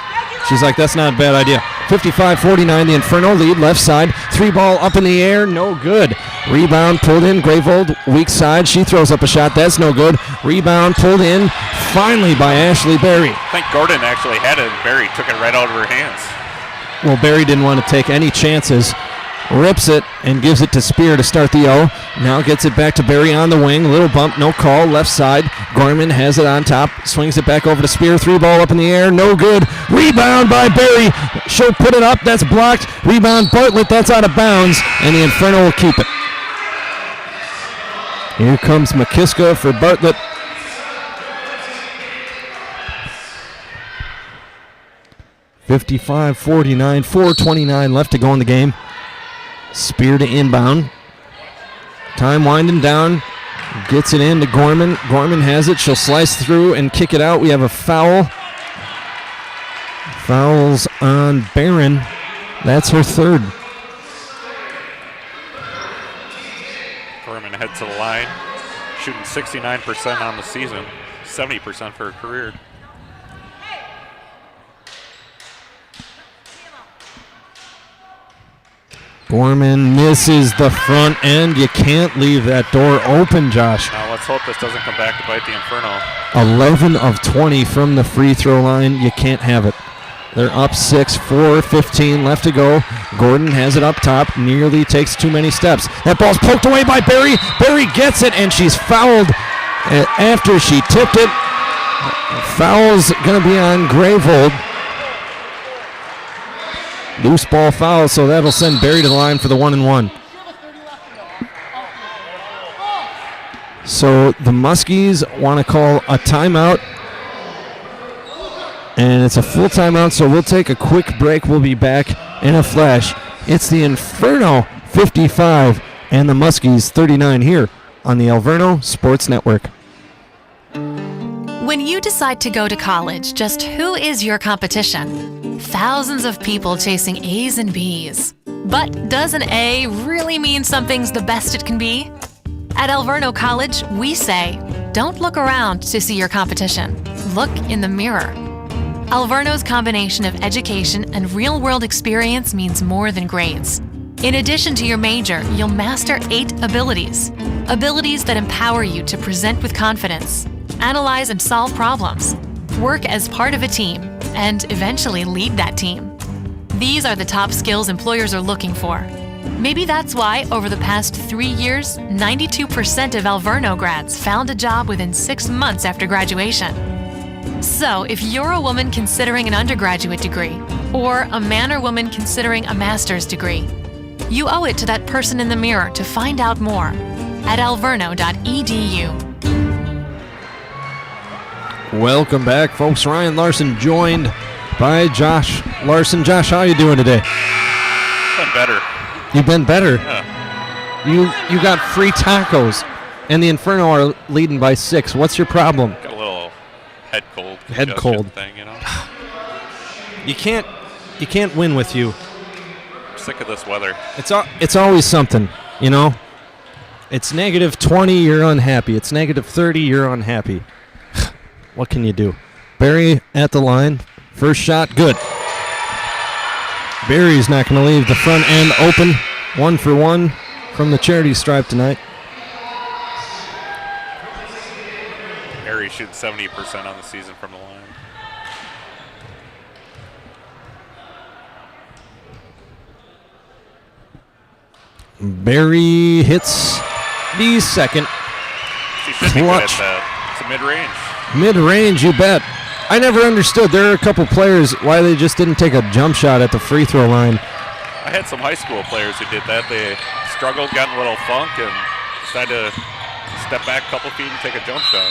She's like, that's not a bad idea. 55-49, the Inferno lead, left side. 3 ball up in the air, no good. Rebound pulled in, Gravold, weak side. She throws up a shot, that's no good. Rebound pulled in, finally by Ashley Berry. I think Gordon actually had it, and Berry took it right out of her hands. Well, Berry didn't want to take any chances. Rips it and gives it to Spear to start the O. Now gets it back to Berry on the wing. Little bump, no call, left side. Gorman has it on top, swings it back over to Spear. 3 ball up in the air, no good. Rebound by Berry. She'll put it up, that's blocked. Rebound Bartlett, that's out of bounds, and the Inferno will keep it. Here comes McKiska for Bartlett. (55-49), 4:29 left to go in the game. Spear to inbound. Time winding down. Gets it in to Gorman. Gorman has it. She'll slice through and kick it out. We have a foul. Fouls on Barron. That's her 3rd. Gorman heads to the line, shooting 69% on the season, 70% for her career. Gorman misses the front end. You can't leave that door open, Josh. Now let's hope this doesn't come back to bite the Inferno. 11 of 20 from the free throw line. You can't have it. They're up 6, 4:15 left to go. Gordon has it up top, nearly takes too many steps. That ball's poked away by Berry. Berry gets it, and she's fouled after she tipped it. Foul's going to be on Gravold. Loose ball foul, so that'll send Berry to the line for the 1-and-1. So the Muskies want to call a timeout. And it's a full timeout, so we'll take a quick break. We'll be back in a flash. It's the Inferno 55 and the Muskies 39 here on the Alverno Sports Network. When you decide to go to college, just who is your competition? Thousands of people chasing A's and B's. But does an A really mean something's the best it can be? At Alverno College, we say, don't look around to see your competition. Look in the mirror. Alverno's combination of education and real-world experience means more than grades. In addition to your major, you'll master 8 abilities. Abilities that empower you to present with confidence, analyze and solve problems, work as part of a team, and eventually lead that team. These are the top skills employers are looking for. Maybe that's why, over the past 3 years, 92% of Alverno grads found a job within 6 months after graduation. So, if you're a woman considering an undergraduate degree, or a man or woman considering a master's degree, you owe it to that person in the mirror to find out more at alverno.edu. Welcome back, folks. Ryan Larson joined by Josh Larson. Josh, how are you doing today? Been better. You've been better? Yeah. You got free tacos, and the Inferno are leading by 6. What's your problem? Got a little head cold. Head cold. Thing, you know? You can't win with you. I'm sick of this weather. It's always something, you know? It's negative 20, you're unhappy. It's negative 30, you're unhappy. What can you do? Barry at the line. First shot, good. Barry's not going to leave the front end open. 1 for 1 from the charity stripe tonight. Barry shoots 70% on the season from the line. Barry hits the second. She should be good at that. It's a mid-range. Mid-range, you bet. I never understood. There are a couple players why they just didn't take a jump shot at the free throw line. I had some high school players who did that. They struggled, got in a little funk, and decided to step back a couple feet and take a jump shot.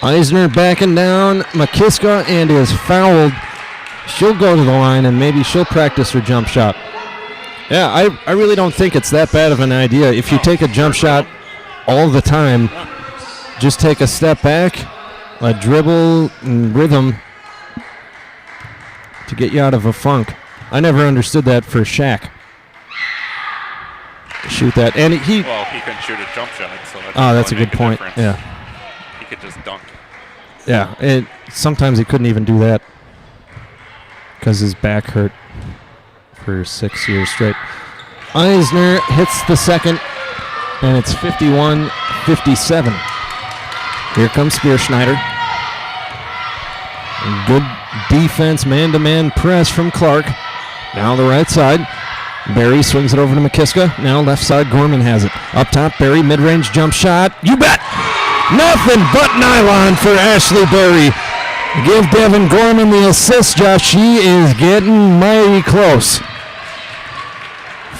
Eisner backing down. McKiska and is fouled. She'll go to the line, and maybe she'll practice her jump shot. Yeah, I really don't think it's that bad of an idea. If you take a jump shot all the time, just take a step back, a dribble and rhythm to get you out of a funk. I never understood that for Shaq. Shoot that. And he couldn't shoot a jump shot, so that's a good point. Difference. Yeah. He could just dunk. Yeah, sometimes he couldn't even do that because his back hurt for 6 years straight. Eisner hits the second, and it's 51-57. Here comes Spearschneider. Good defense, man-to-man press from Clark. Now the right side. Barry swings it over to McKiska. Now left side, Gorman has it. Up top, Barry, mid-range jump shot. You bet! Nothing but nylon for Ashley Barry. Give Devin Gorman the assist, Josh. She is getting mighty close.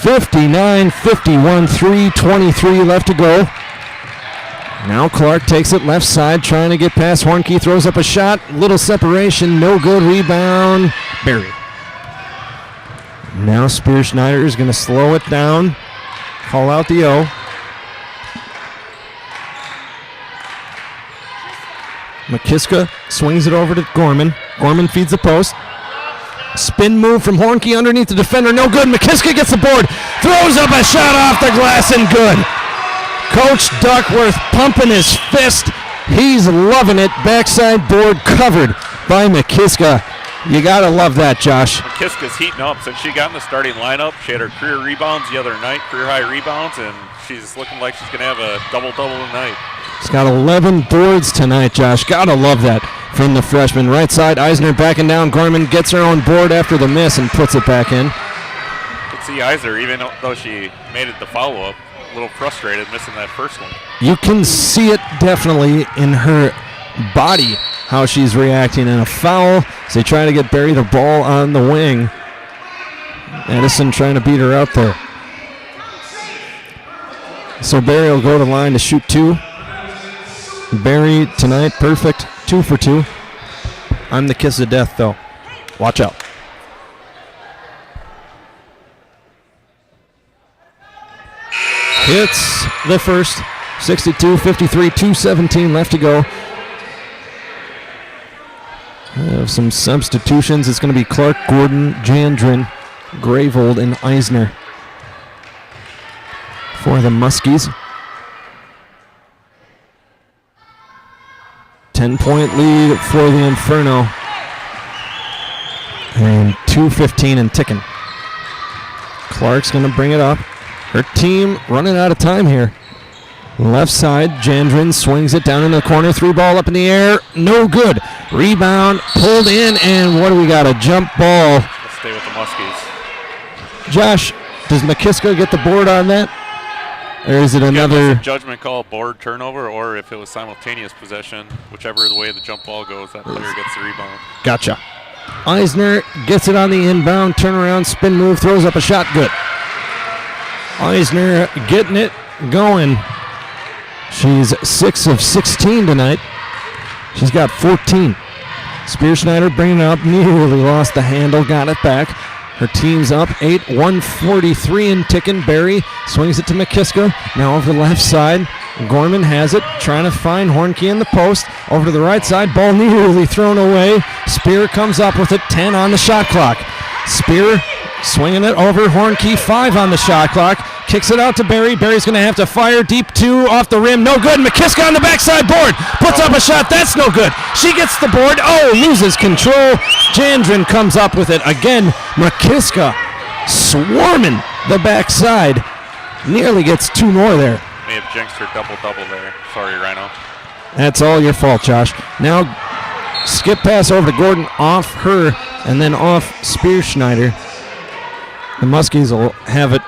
59-51, 3:23 left to go. Now Clark takes it left side, trying to get past Hornke, throws up a shot, little separation, no good, rebound, Barry. Now Spearschneider is going to slow it down, call out the O. McKiska swings it over to Gorman. Gorman feeds the post. Spin move from Hornke underneath the defender, no good. McKiska gets the board, throws up a shot off the glass and good. Coach Duckworth pumping his fist. He's loving it. Backside board covered by McKiska. You got to love that, Josh. McKiska's heating up since she got in the starting lineup. She had her career rebounds the other night, career high rebounds, and she's looking like she's going to have a double-double tonight. She's got 11 boards tonight, Josh. Got to love that from the freshman. Right side, Eisner backing down. Gorman gets her own board after the miss and puts it back in. You can see Eisner, even though she made it the follow-up, a little frustrated missing that first one. You can see it definitely in her body, how she's reacting in a foul. So they try to get Barry the ball on the wing. Edison trying to beat her out there. So Barry will go to the line to shoot 2. Barry tonight, perfect, 2 for 2. I'm the kiss of death, though. Watch out. Hits the first, 62-53, 2:17 left to go. We have some substitutions. It's going to be Clark, Gordon, Jandrin, Gravold, and Eisner for the Muskies. 10-point lead for the Inferno. And 2:15 and ticking. Clark's going to bring it up. Her team running out of time here. Left side, Jandrin swings it down in the corner. 3-ball up in the air. No good. Rebound pulled in, and what do we got? A jump ball. Let's stay with the Muskies. Josh, does McKiska get the board on that? Or is it another? It's a judgment call, board turnover, or if it was simultaneous possession, whichever the way the jump ball goes, that player gets the rebound. Gotcha. Eisner gets it on the inbound, turnaround, spin move, throws up a shot, good. Eisner getting it going. She's 6 of 16 tonight. She's got 14. Spearschneider bringing it up, nearly lost the handle, got it back. Her team's up 8, 1:43 and ticking. Barry swings it to McKiska. Now over the left side. Gorman has it, trying to find Hornke in the post. Over to the right side, ball nearly thrown away. Spear comes up with it, 10 on the shot clock. Spear swinging it over Hornke, 5 on the shot clock. Kicks it out to Barry. Barry's going to have to fire deep 2 off the rim. No good. McKiska on the backside board. Puts up a shot. That's no good. She gets the board. Oh, loses control. Jandrin comes up with it again. McKiska swarming the backside. Nearly gets 2 more there. May have jinxed her double-double there. Sorry, Rhino. That's all your fault, Josh. Now, skip pass over to Gordon, off her, and then off Spearschneider. The Muskies will have it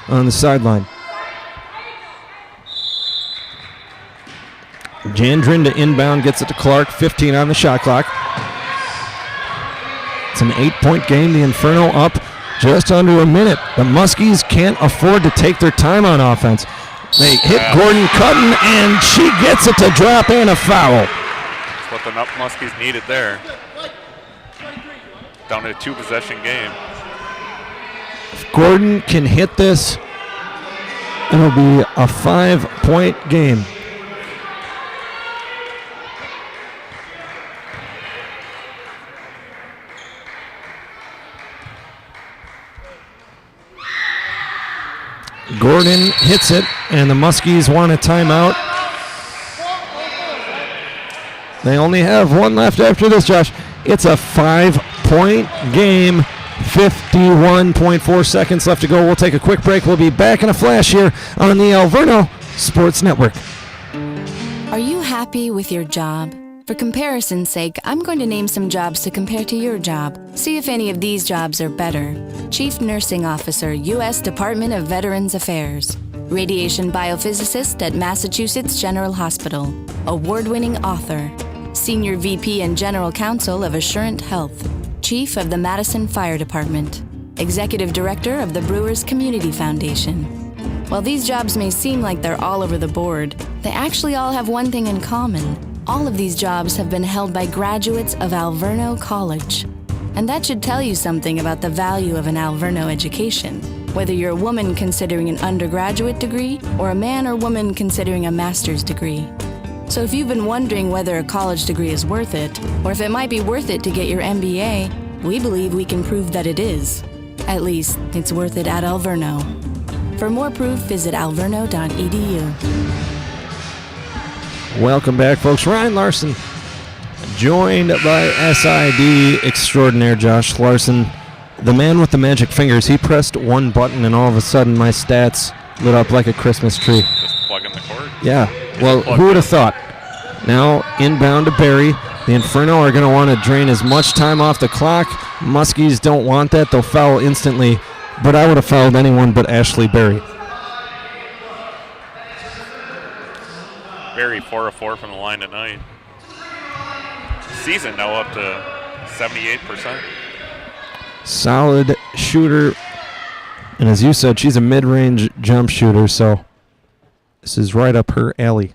on the sideline. Jandrin to inbound, gets it to Clark, 15 on the shot clock. It's an 8-point game. The Inferno up just under a minute. The Muskies can't afford to take their time on offense. They hit Gordon Cutton, and she gets it to drop and a foul. That's what the Muskies needed there. Down to a 2-possession game. If Gordon can hit this, it'll be a 5-point game. Gordon hits it, and the Muskies want a timeout. They only have 1 left after this, Josh. It's a 5-point game. 51.4 seconds left to go. We'll take a quick break. We'll be back in a flash here on the Alverno Sports Network. Are you happy with your job? For comparison's sake, I'm going to name some jobs to compare to your job. See if any of these jobs are better. Chief Nursing Officer, U.S. Department of Veterans Affairs. Radiation Biophysicist at Massachusetts General Hospital. Award-winning author. Senior VP and General Counsel of Assurant Health. Chief of the Madison Fire Department. Executive Director of the Brewers Community Foundation. While these jobs may seem like they're all over the board, they actually all have one thing in common. All of these jobs have been held by graduates of Alverno College. And that should tell you something about the value of an Alverno education, whether you're a woman considering an undergraduate degree or a man or woman considering a master's degree. So if you've been wondering whether a college degree is worth it, or if it might be worth it to get your MBA, we believe we can prove that it is. At least, it's worth it at Alverno. For more proof, visit alverno.edu. Welcome back, folks. Ryan Larson, joined by SID extraordinaire Josh Larson, the man with the magic fingers. He pressed one button, and all of a sudden, my stats lit up like a Christmas tree. Just plug in the cord. Yeah. Well, who would have thought? Now inbound to Barry. The Inferno are going to want to drain as much time off the clock. Muskies don't want that. They'll foul instantly. But I would have fouled anyone but Ashley Barry. Barry 4 of 4 from the line tonight. Season now up to 78%. Solid shooter. And as you said, she's a mid-range jump shooter, so this is right up her alley.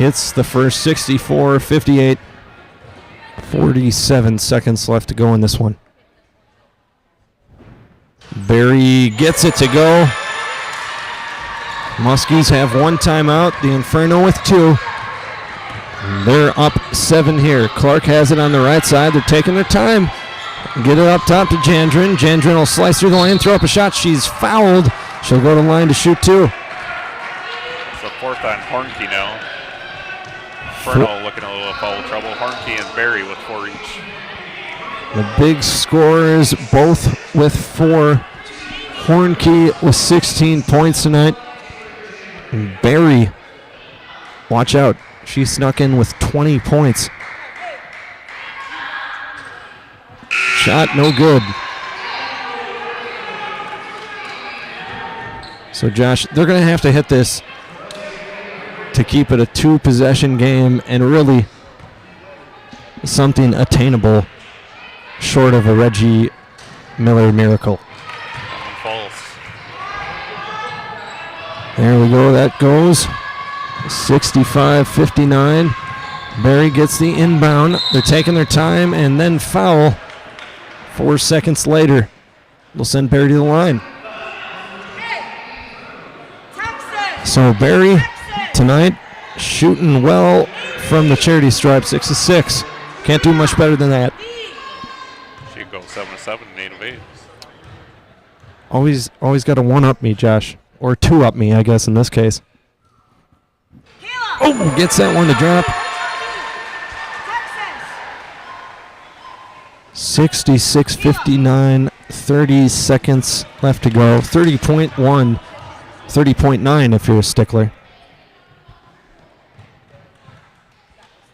hits the first 64-58. 47 seconds left to go in this one. Berry gets it to go. Muskies have one timeout. The Inferno with 2. They're up 7 here. Clark has it on the right side. They're taking their time. Get it up top to Jandrin. Jandrin will slice through the lane, throw up a shot. She's fouled. She'll go to the line to shoot 2. So 4th on Hornke now. Inferno looking a little foul trouble. Hornke and Berry with 4 each. The big scorers both with 4. Hornke with 16 points tonight. And Berry, watch out. She snuck in with 20 points. Shot no good. So Josh, they're going to have to hit this to keep it a 2-possession game and really something attainable short of a Reggie Miller miracle. False. There we go. That goes 65-59. Berry gets the inbound. They're taking their time and then foul. 4 seconds later, they'll send Berry to the line. So Berry tonight shooting well from the charity stripe, 6 of 6. Can't do much better than that. She goes 7 of 7 and 8 of 8. Always got to 1-up me, Josh, or 2-up me, I guess in this case. Oh, gets that one to drop. 66-59, 30 seconds left to go. 30.1, 30.9 if you're a stickler.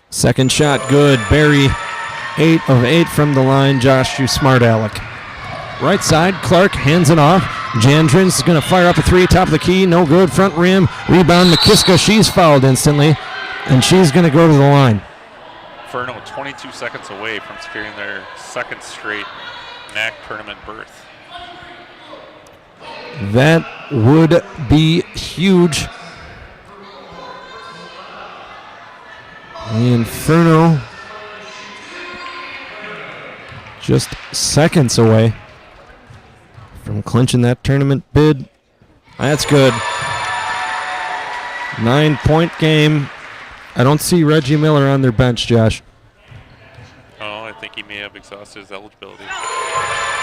Second shot, good. Berry, 8 of 8 from the line. Josh, you smart aleck. Right side, Clark hands it off. Jandrin's going to fire up a 3, top of the key, no good. Front rim, rebound, McKiska. She's fouled instantly, and she's going to go to the line. Inferno 22 seconds away from securing their 2nd straight NAC tournament berth. That would be huge. The Inferno just seconds away from clinching that tournament bid. That's good. 9-point game. I don't see Reggie Miller on their bench, Josh. Oh, I think he may have exhausted his eligibility.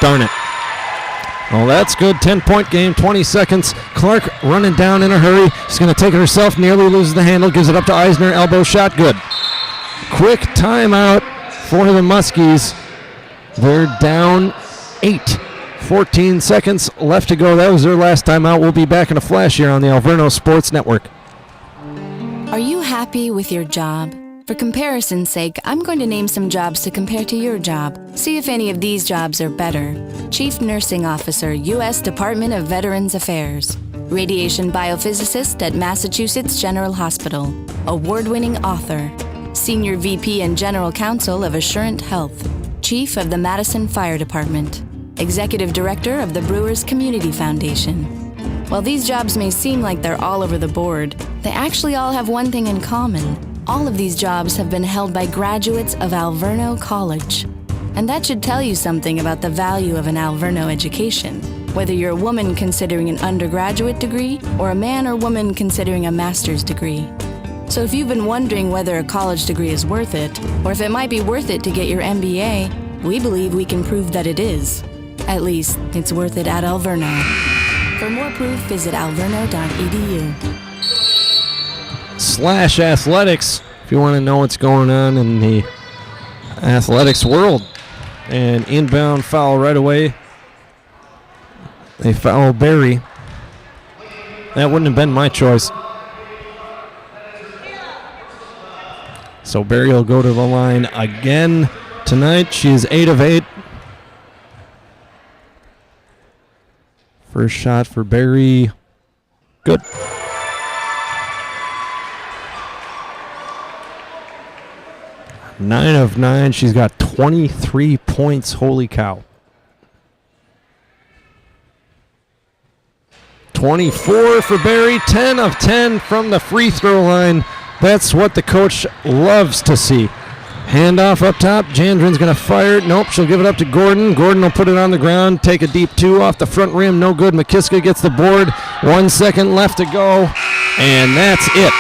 Darn it. Well, that's good. 10-point game, 20 seconds. Clark running down in a hurry. She's going to take it herself, nearly loses the handle, gives it up to Eisner. Elbow shot, good. Quick timeout for the Muskies. They're down 8. 14 seconds left to go. That was their last timeout. We'll be back in a flash here on the Alverno Sports Network. Are you happy with your job? For comparison's sake, I'm going to name some jobs to compare to your job. See if any of these jobs are better. Chief Nursing Officer, U.S. Department of Veterans Affairs. Radiation Biophysicist at Massachusetts General Hospital. Award-winning author. Senior VP and General Counsel of Assurant Health. Chief of the Madison Fire Department. Executive Director of the Brewers Community Foundation. While these jobs may seem like they're all over the board, they actually all have one thing in common. All of these jobs have been held by graduates of Alverno College. And that should tell you something about the value of an Alverno education, whether you're a woman considering an undergraduate degree or a man or woman considering a master's degree. So if you've been wondering whether a college degree is worth it, or if it might be worth it to get your MBA, we believe we can prove that it is. At least, it's worth it at Alverno. For more proof, visit alverno.edu. /athletics if you want to know what's going on in the athletics world. And inbound foul right away. They foul Berry. That wouldn't have been my choice. So Berry will go to the line again tonight. She is 8 of 8. First shot for Berry. Good. Nine of 9. She's got 23 points. Holy cow. 24 for Berry. 10 of 10 from the free throw line. That's what the coach loves to see. Handoff up top. Jandrin's going to fire it. Nope, she'll give it up to Gordon. Gordon will put it on the ground, take a deep two off the front rim. No good. McKiska gets the board. 1 second left to go, and that's it.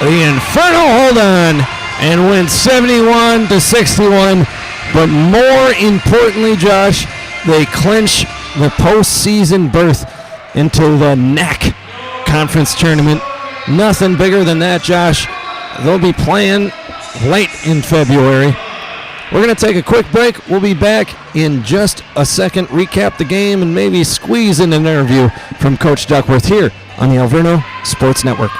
The Inferno hold on and win 71-61. But more importantly, Josh, they clinch the postseason berth into the NAC conference tournament. Nothing bigger than that, Josh. They'll be playing late in February. We're going to take a quick break. We'll be back in just a second, recap the game, and maybe squeeze in an interview from Coach Duckworth here on the Alverno Sports Network.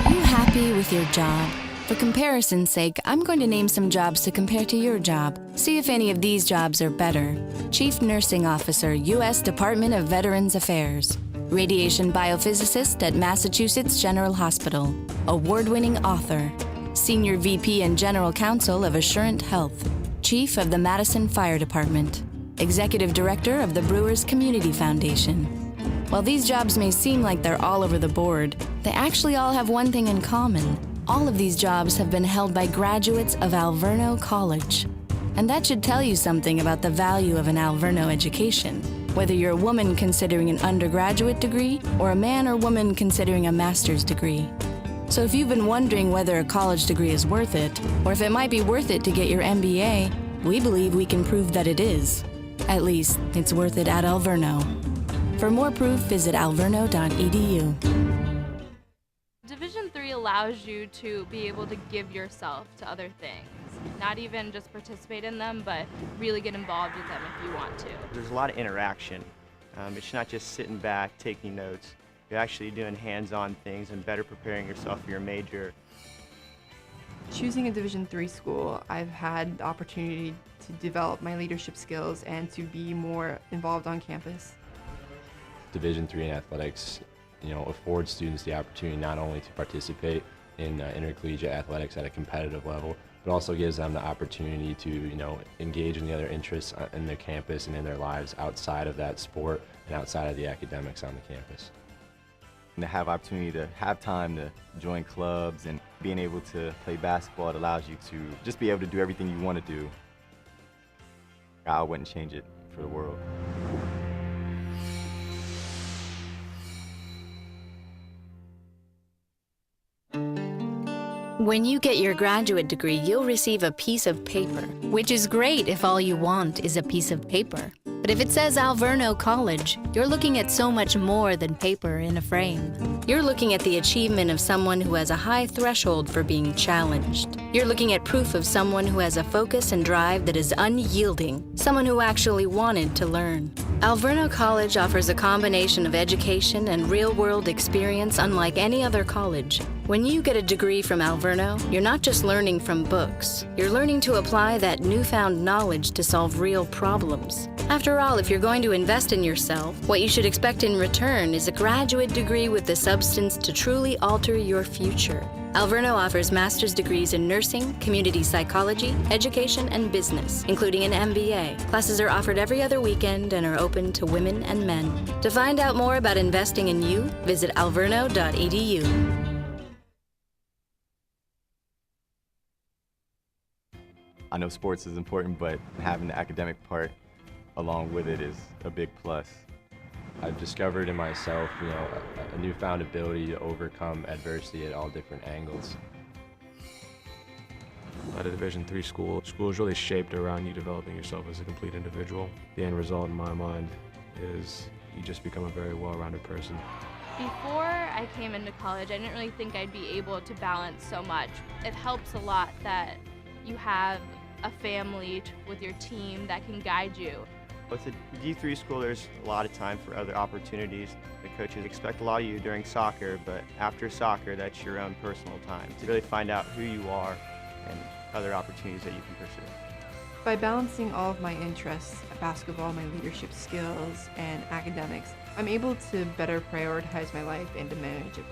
Are you happy with your job? For comparison's sake, I'm going to name some jobs to compare to your job. See if any of these jobs are better. Chief Nursing Officer, U.S. Department of Veterans Affairs. Radiation Biophysicist at Massachusetts General Hospital. Award-winning author. Senior VP and General Counsel of Assurant Health. Chief of the Madison Fire Department. Executive Director of the Brewers Community Foundation. While these jobs may seem like they're all over the board, they actually all have one thing in common. All of these jobs have been held by graduates of Alverno College. And that should tell you something about the value of an Alverno education, whether you're a woman considering an undergraduate degree or a man or woman considering a master's degree. So if you've been wondering whether a college degree is worth it, or if it might be worth it to get your MBA, we believe we can prove that it is. At least, it's worth it at Alverno. For more proof, visit alverno.edu. Division III allows you to be able to give yourself to other things. Not even just participate in them, but really get involved with them if you want to. There's a lot of interaction. It's not just sitting back, taking notes. You're actually doing hands-on things and better preparing yourself for your major. Choosing a Division III school, I've had the opportunity to develop my leadership skills and to be more involved on campus. Division III in athletics, affords students the opportunity not only to participate in intercollegiate athletics at a competitive level, but also gives them the opportunity to, engage in the other interests in their campus and in their lives outside of that sport and outside of the academics on the campus. And to have opportunity to have time to join clubs and being able to play basketball, it allows you to just be able to do everything you want to do. I wouldn't change it for the world. When you get your graduate degree, you'll receive a piece of paper, which is great if all you want is a piece of paper. But if it says Alverno College, you're looking at so much more than paper in a frame. You're looking at the achievement of someone who has a high threshold for being challenged. You're looking at proof of someone who has a focus and drive that is unyielding, someone who actually wanted to learn. Alverno College offers a combination of education and real-world experience unlike any other college. When you get a degree from Alverno, you're not just learning from books. You're learning to apply that newfound knowledge to solve real problems. After all, if you're going to invest in yourself, what you should expect in return is a graduate degree with the substance to truly alter your future. Alverno offers master's degrees in nursing, community psychology, education, and business, including an MBA. Classes are offered every other weekend and are open to women and men. To find out more about investing in you, visit alverno.edu. I know sports is important, but having the academic part along with it is a big plus. I've discovered in myself, a newfound ability to overcome adversity at all different angles. At a Division III school is really shaped around you developing yourself as a complete individual. The end result in my mind is you just become a very well-rounded person. Before I came into college, I didn't really think I'd be able to balance so much. It helps a lot that you have a family with your team that can guide you. With a D3 school, there's a lot of time for other opportunities. The coaches expect a lot of you during soccer, but after soccer, that's your own personal time to really find out who you are and other opportunities that you can pursue. By balancing all of my interests, basketball, my leadership skills, and academics, I'm able to better prioritize my life and to manage it.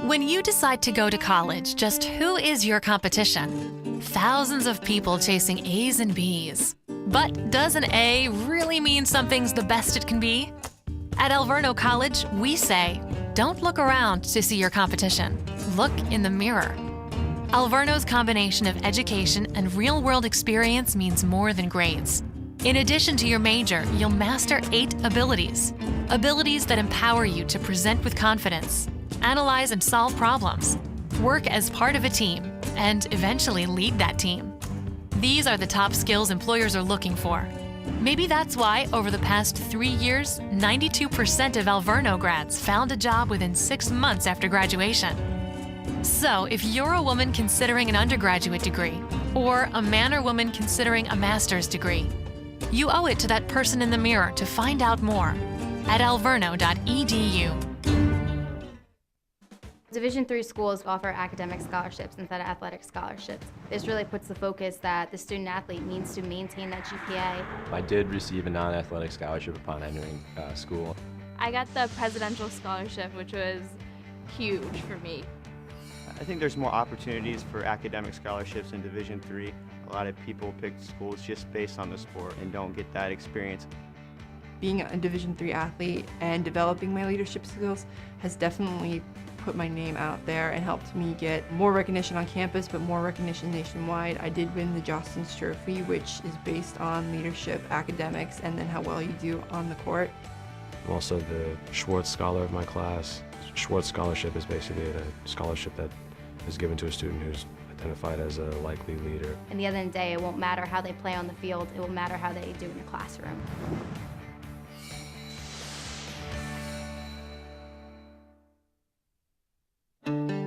When you decide to go to college, just who is your competition? Thousands of people chasing A's and B's. But does an A really mean something's the best it can be? At Alverno College, we say, don't look around to see your competition. Look in the mirror. Alverno's combination of education and real-world experience means more than grades. In addition to your major, you'll master 8 abilities. Abilities that empower you to present with confidence, analyze and solve problems, work as part of a team, and eventually lead that team. These are the top skills employers are looking for. Maybe that's why, over the past 3 years, 92% of Alverno grads found a job within 6 months after graduation. So, if you're a woman considering an undergraduate degree, or a man or woman considering a master's degree, you owe it to that person in the mirror to find out more at alverno.edu. Division III schools offer academic scholarships instead of athletic scholarships. This really puts the focus that the student athlete needs to maintain that GPA. I did receive a non-athletic scholarship upon entering school. I got the presidential scholarship, which was huge for me. I think there's more opportunities for academic scholarships in Division III. A lot of people pick schools just based on the sport and don't get that experience. Being a Division III athlete and developing my leadership skills has definitely put my name out there and helped me get more recognition on campus, but more recognition nationwide. I did win the Jostens Trophy, which is based on leadership, academics, and then how well you do on the court. I'm also the Schwartz Scholar of my class. Schwartz Scholarship is basically a scholarship that is given to a student who's identified as a likely leader. In the end of the day, it won't matter how they play on the field, it will matter how they do in the classroom.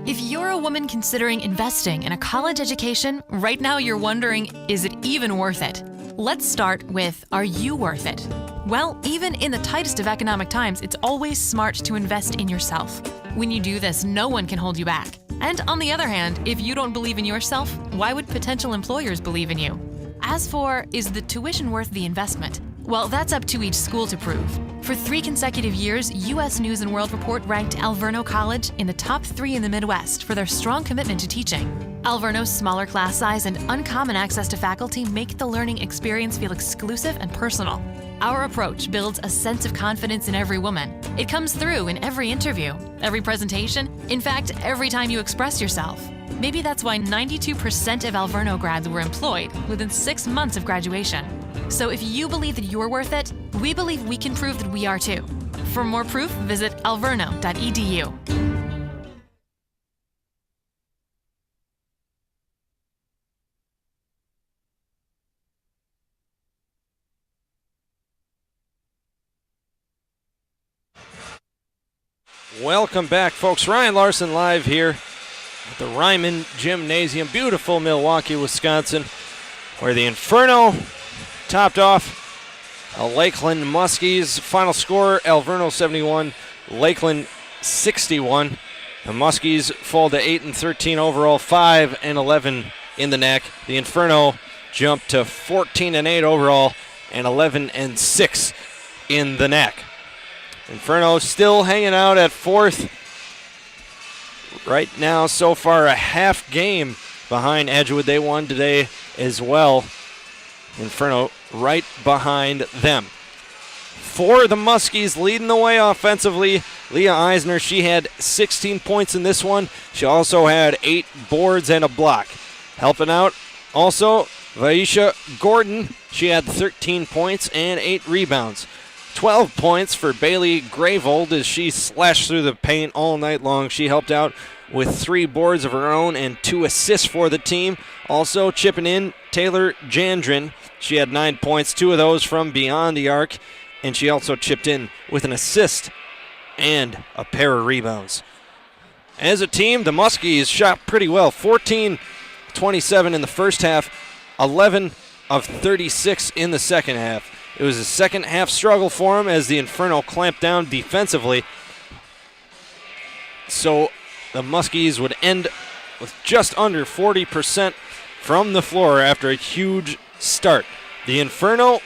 If you're a woman considering investing in a college education, right now you're wondering, is it even worth it? Let's start with, are you worth it? Well, even in the tightest of economic times, it's always smart to invest in yourself. When you do this, no one can hold you back. And on the other hand, if you don't believe in yourself, why would potential employers believe in you? As for, is the tuition worth the investment? Well, that's up to each school to prove. For 3 consecutive years, U.S. News & World Report ranked Alverno College in the top 3 in the Midwest for their strong commitment to teaching. Alverno's smaller class size and uncommon access to faculty make the learning experience feel exclusive and personal. Our approach builds a sense of confidence in every woman. It comes through in every interview, every presentation, in fact, every time you express yourself. Maybe that's why 92% of Alverno grads were employed within 6 months of graduation. So if you believe that you're worth it, we believe we can prove that we are too. For more proof, visit alverno.edu. Welcome back, folks. Ryan Larson live here at the Reiman Gymnasium, beautiful Milwaukee, Wisconsin, where the Inferno topped off Lakeland Muskies. Final score, Alverno 71, Lakeland 61. The Muskies fall to 8-13 overall, 5-11 in the NAC. The Inferno jumped to 14-8 overall and 11-6 in the NAC. Inferno still hanging out at 4th. Right now, so far, a half game behind Edgewood. They won today as well. Inferno right behind them. For the Muskies, leading the way offensively, Leah Eisner. She had 16 points in this one. She also had 8 boards and a block. Helping out also Vaisha Gordon. She had 13 points and 8 rebounds. 12 points for Bailey Gravold as she slashed through the paint all night long. She helped out with 3 boards of her own and 2 assists for the team. Also chipping in, Taylor Jandrin. She had 9 points, 2 of those from beyond the arc, and she also chipped in with an assist and a pair of rebounds. As a team, the Muskies shot pretty well. 14-27 in the first half, 11 of 36 in the second half. It was a second half struggle for them as the Inferno clamped down defensively. So the Muskies would end with just under 40% from the floor after a huge start. The Inferno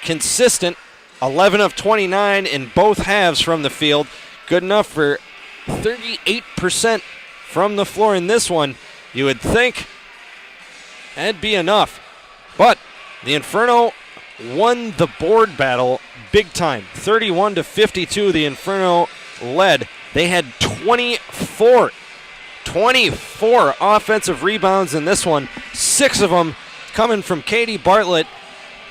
consistent, 11 of 29 in both halves from the field. Good enough for 38% from the floor in this one. You would think That'd be enough. But the Inferno won the board battle big time. 31-52, the Inferno led. They had 24 offensive rebounds in this one. 6 of them coming from Katie Bartlett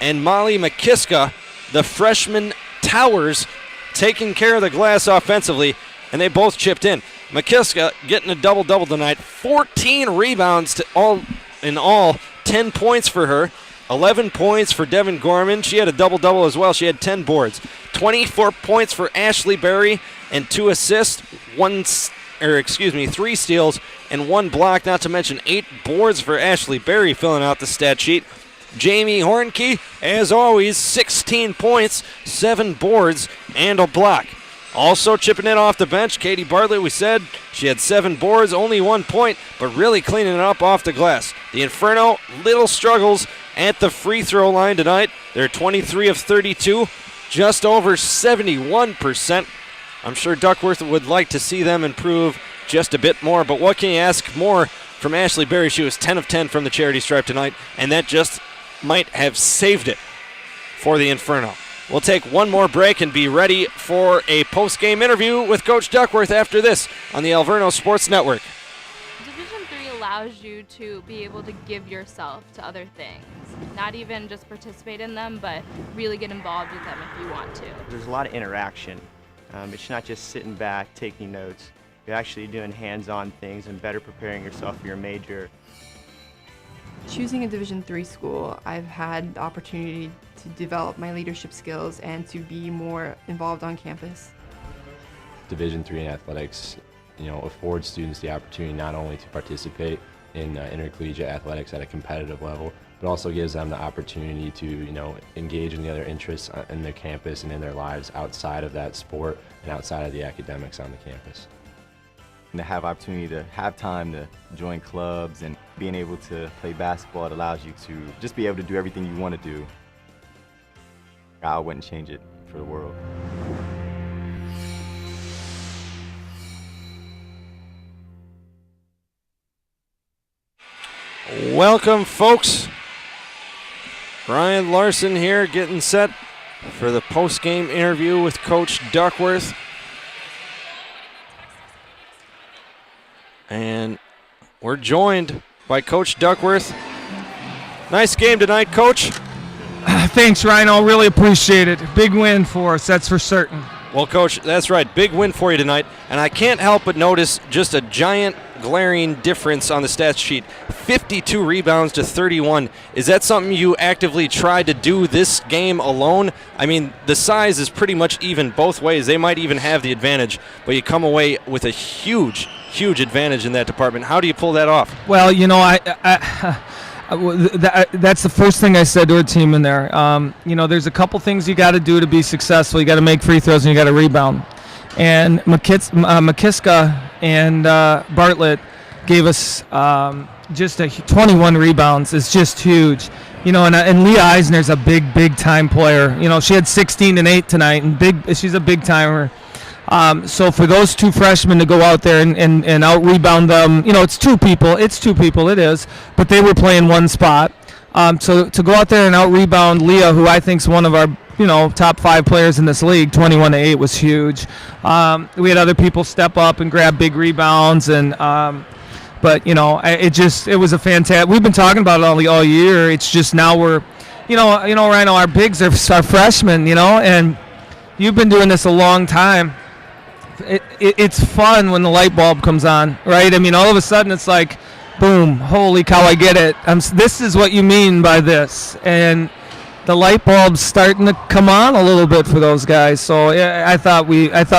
and Molly McKiska. The freshman towers taking care of the glass offensively, and they both chipped in. McKiska getting a double-double tonight. 14 rebounds in all, 10 points for her. 11 points for Devin Gorman. She had a double-double as well. She had 10 boards. 24 points for Ashley Berry and 2 assists, 3 steals and 1 block, not to mention 8 boards for Ashley Berry filling out the stat sheet. Jamie Hornkey, as always, 16 points, 7 boards, and a block. Also chipping in off the bench, Katie Bartlett, we said she had 7 boards, only 1 point, but really cleaning it up off the glass. The Inferno, little struggles at the free throw line tonight. They're 23 of 32, just over 71%. I'm sure Duckworth would like to see them improve just a bit more, but what can you ask more from Ashley Berry? She was 10 of 10 from the charity stripe tonight, and that just might have saved it for the Inferno. We'll take one more break and be ready for a post-game interview with Coach Duckworth after this on the Alverno Sports Network. Division III allows you to be able to give yourself to other things. Not even just participate in them, but really get involved with them if you want to. There's a lot of interaction. It's not just sitting back, taking notes. You're actually doing hands-on things and better preparing yourself for your major. Choosing a Division III school, I've had the opportunity to develop my leadership skills and to be more involved on campus. Division III in athletics, affords students the opportunity not only to participate in intercollegiate athletics at a competitive level, but also gives them the opportunity to, engage in the other interests in their campus and in their lives outside of that sport and outside of the academics on the campus. And to have opportunity to have time to join clubs and being able to play basketball, it allows you to just be able to do everything you want to do. I wouldn't change it for the world. Welcome, folks. Brian Larson here, getting set for the post-game interview with Coach Duckworth. And we're joined by Coach Duckworth. Nice game tonight, Coach. Thanks, Rhino. Really appreciate it. Big win for us, that's for certain. Well, Coach, that's right. Big win for you tonight. And I can't help but notice just a giant glaring difference on the stats sheet. 52 rebounds to 31. Is that something you actively tried to do this game alone? I mean, the size is pretty much even both ways. They might even have the advantage, but you come away with a huge advantage in that department. How do you pull that off? Well, that's the first thing I said to our team in there. There's a couple things you got to do to be successful. You got to make free throws and you got to rebound. And McKiska and Bartlett gave us just 21 rebounds. It's just huge. And Leah Eisner's a big time player. She had 16 and 8 tonight, and she's a big timer. So for those 2 freshmen to go out there and out-rebound them, it's 2 people. It is. But they were playing one spot. So to go out there and out-rebound Leah, who I think is one of our, top 5 players in this league, 21 to 8 was huge. We had other people step up and grab big rebounds. But it was a fantastic. We've been talking about it all year. It's just now we're, Rhino, our bigs are freshmen, and you've been doing this a long time. It's fun when the light bulb comes on, right? I mean, all of a sudden it's like, boom, holy cow, I get it. This is what you mean by this. And the light bulb's starting to come on a little bit for those guys. So I thought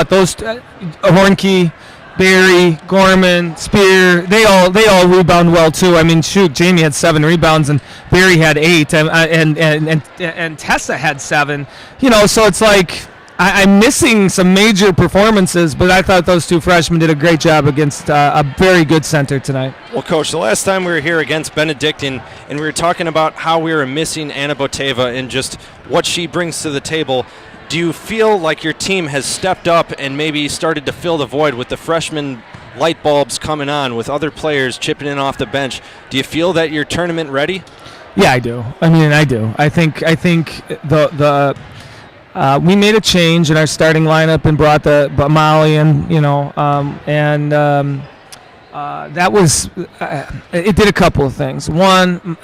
those Hornkey, Barry, Gorman, Spear, they all rebound well too. I mean, shoot, Jamie had 7 rebounds and Barry had 8, and Tessa had 7. So it's like, I'm missing some major performances, but I thought those 2 freshmen did a great job against a very good center tonight. Well, Coach, the last time we were here against Benedictine, and we were talking about how we were missing Anna Boteva and just what she brings to the table, do you feel like your team has stepped up and maybe started to fill the void with the freshmen light bulbs coming on with other players chipping in off the bench. Do you feel that you're tournament ready? Yeah, I do. I do. I think we made a change in our starting lineup and brought the Molly in, that was it did a couple of things. One,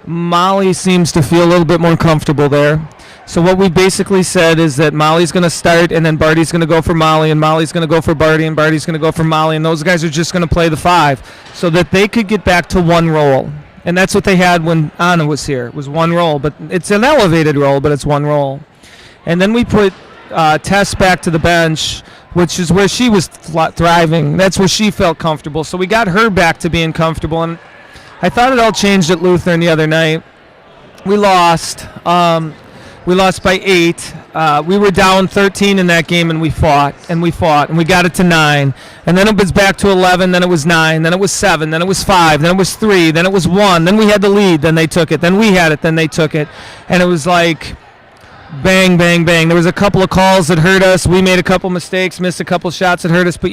Molly seems to feel a little bit more comfortable there. So what we basically said is that Molly's going to start, and then Barty's going to go for Molly, and Molly's going to go for Barty, and Barty's going to go for Molly, and those guys are just going to play the 5 so that they could get back to one role. And that's what they had when Anna was here. It was one role, but it's an elevated role, but it's one role. And then we put Tess back to the bench, which is where she was thriving. That's where she felt comfortable. So we got her back to being comfortable. And I thought it all changed at Lutheran the other night. We lost. We lost by 8. We were down 13 in that game, and we fought, and we got it to 9. And then it was back to 11, then it was 9, then it was 7, then it was 5, then it was 3, then it was 1. Then we had the lead, then they took it. Then we had it, then they took it. And it was like bang, bang, bang. There was a couple of calls that hurt us. We made a couple mistakes, missed a couple shots that hurt us. But,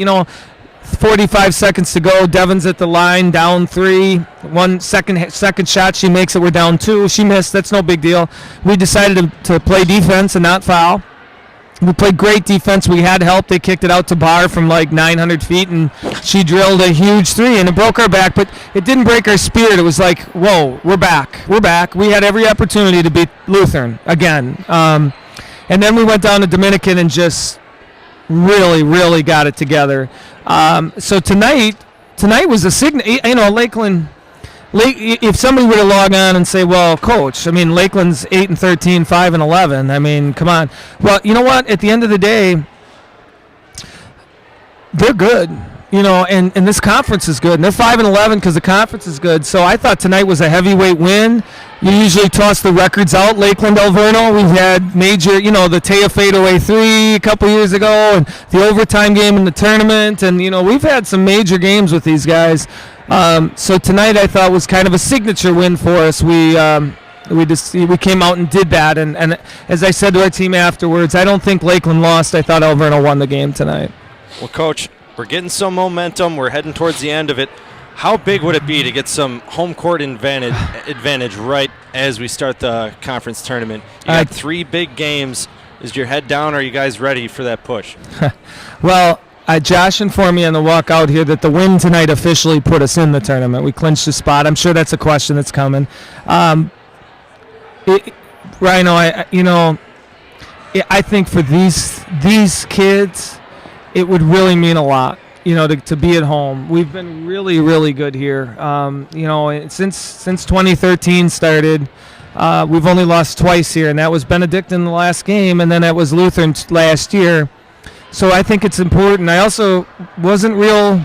45 seconds to go. Devon's at the line, down 3. 1 second shot, she makes it. We're down 2. She missed. That's no big deal. We decided to play defense and not foul. We played great defense. We had help. They kicked it out to Barr from like 900 feet, and she drilled a huge 3, and it broke our back. But it didn't break our spirit. It was like, whoa, we're back. We're back. We had every opportunity to beat Lutheran again. And then we went down to Dominican and just really, really got it together. So tonight was a signal. Lakeland. If somebody were to log on and say, "Well, coach, Lakeland's 8-13, 5-11. Come on." Well, you know what? At the end of the day, they're good. And this conference is good. And they're 5-11 because the conference is good. So I thought tonight was a heavyweight win. You usually toss the records out. Lakeland, Alverno, we've had major, the Taya fadeaway 3 a couple years ago, and the overtime game in the tournament. And, we've had some major games with these guys. So tonight I thought was kind of a signature win for us. We came out and did that. And as I said to our team afterwards, I don't think Lakeland lost. I thought Alverno won the game tonight. Well, Coach, we're getting some momentum. We're heading towards the end of it. How big would it be to get some home court advantage right as we start the conference tournament? You got 3 big games. Is your head down? Are you guys ready for that push? Well, Josh informed me on the walk out here that the win tonight officially put us in the tournament. We clinched the spot. I'm sure that's a question that's coming. Rhino, I think for these kids, it would really mean a lot, to be at home. We've been really, really good here. Since 2013 started, we've only lost twice here, and that was Benedictine the last game, and then that was Lutheran last year. So I think it's important. I also wasn't real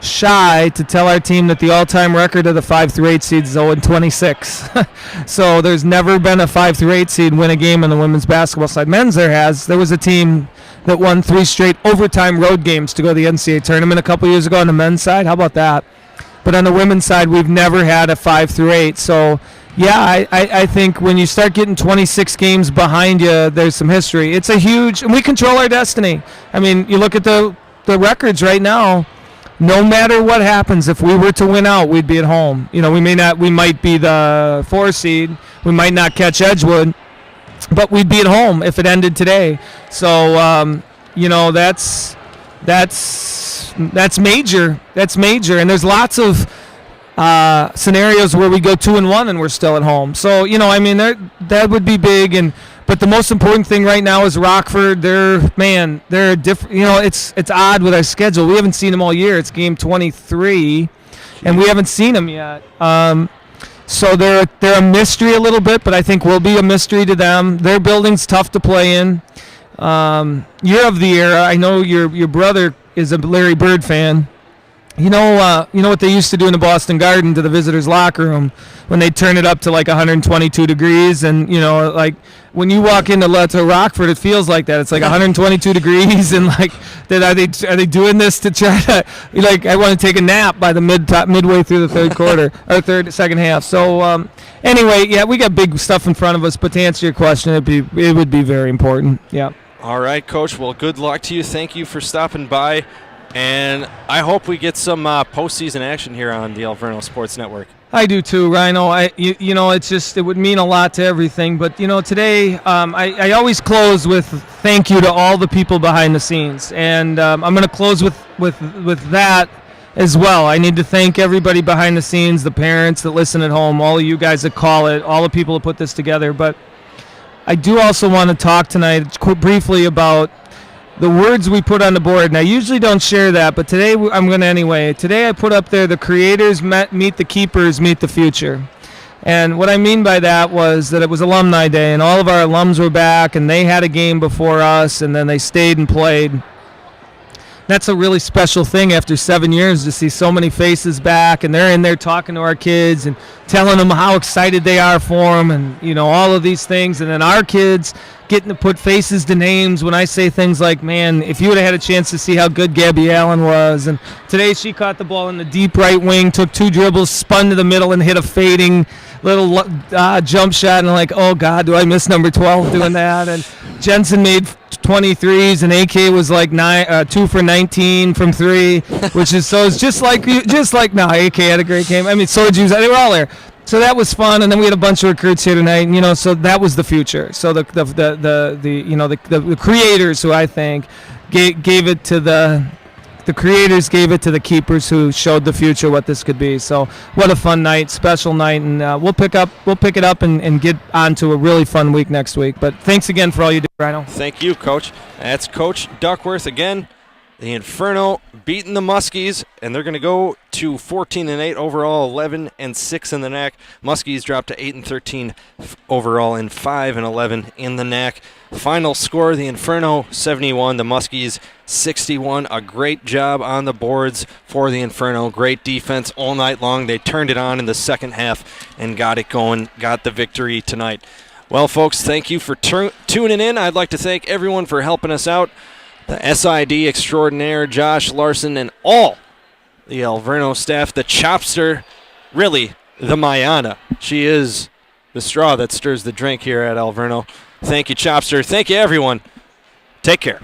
shy to tell our team that the all-time record of the 5-8 seeds is 0-26. So there's never been a 5-8 seed win a game on the women's basketball side. Men's there was a team that won 3 straight overtime road games to go to the NCAA tournament a couple years ago on the men's side. How about that? But on the women's side, we've never had a 5-8. So, yeah, I think when you start getting 26 games behind you, there's some history. It's a huge – and we control our destiny. You look at the records right now. No matter what happens, if we were to win out, we'd be at home. We might be the 4 seed. We might not catch Edgewood. But we'd be at home if it ended today. So, that's major. That's major. And there's lots of scenarios where we go 2-1 and we're still at home. So, that would be big. But the most important thing right now is Rockford. They're different. It's odd with our schedule. We haven't seen them all year. It's game 23, and we haven't seen them yet. So they're a mystery a little bit, but I think we'll be a mystery to them. Their building's tough to play in. Year of the year, I know your brother is a Larry Bird fan. You know what they used to do in the Boston Garden to the visitors' locker room when they turn it up to like 122 degrees, and like when you walk into Rockford, it feels like that. It's like 122 degrees, and like are they doing this to try to I want to take a nap by the midway through the third quarter or second half. So anyway, yeah, we got big stuff in front of us. But to answer your question, it would be very important. Yeah. All right, Coach. Well, good luck to you. Thank you for stopping by. And I hope we get some postseason action here on the Alverno Sports Network. I do too, Rhino. It would mean a lot to everything. But, today I always close with thank you to all the people behind the scenes. And I'm going to close with that as well. I need to thank everybody behind the scenes, the parents that listen at home, all of you guys that call it, all the people that put this together. But I do also want to talk tonight briefly about the words we put on the board. And I usually don't share that, but today I'm going to anyway. Today I put up there, the creators meet the keepers, meet the future. And what I mean by that was that it was Alumni Day, and all of our alums were back, and they had a game before us, and then they stayed and played. That's a really special thing after 7 years to see so many faces back, and they're in there talking to our kids and telling them how excited they are for them, and all of these things. And then our kids getting to put faces to names when I say things like, man, if you would have had a chance to see how good Gabby Allen was. And today she caught the ball in the deep right wing, took 2 dribbles, spun to the middle, and hit a fading little jump shot. And I'm like, oh, God, do I miss number 12 doing that? And Jensen made 23s, and AK was like 2 for 19 from 3, which is so it's just like AK had a great game. I mean, so did you. They were all there. So that was fun, and then we had a bunch of recruits here tonight. And, so that was the future. So the creators, who I think gave it to the creators, gave it to the keepers, who showed the future what this could be. So what a fun night, special night, and we'll pick it up and get on to a really fun week next week. But thanks again for all you do, Rhino. Thank you, Coach. That's Coach Duckworth again. The Inferno beating the Muskies, and they're going to go to 14-8 overall, 11-6 in the NAC. Muskies dropped to 8-13 overall and 5-11 in the NAC. Final score: the Inferno 71, the Muskies 61. A great job on the boards for the Inferno. Great defense all night long. They turned it on in the second half and got it going. Got the victory tonight. Well, folks, thank you for tuning in. I'd like to thank everyone for helping us out. The SID extraordinaire, Josh, Larson, and all the Alverno staff. The Chopster, really, the Mayana. She is the straw that stirs the drink here at Alverno. Thank you, Chopster. Thank you, everyone. Take care.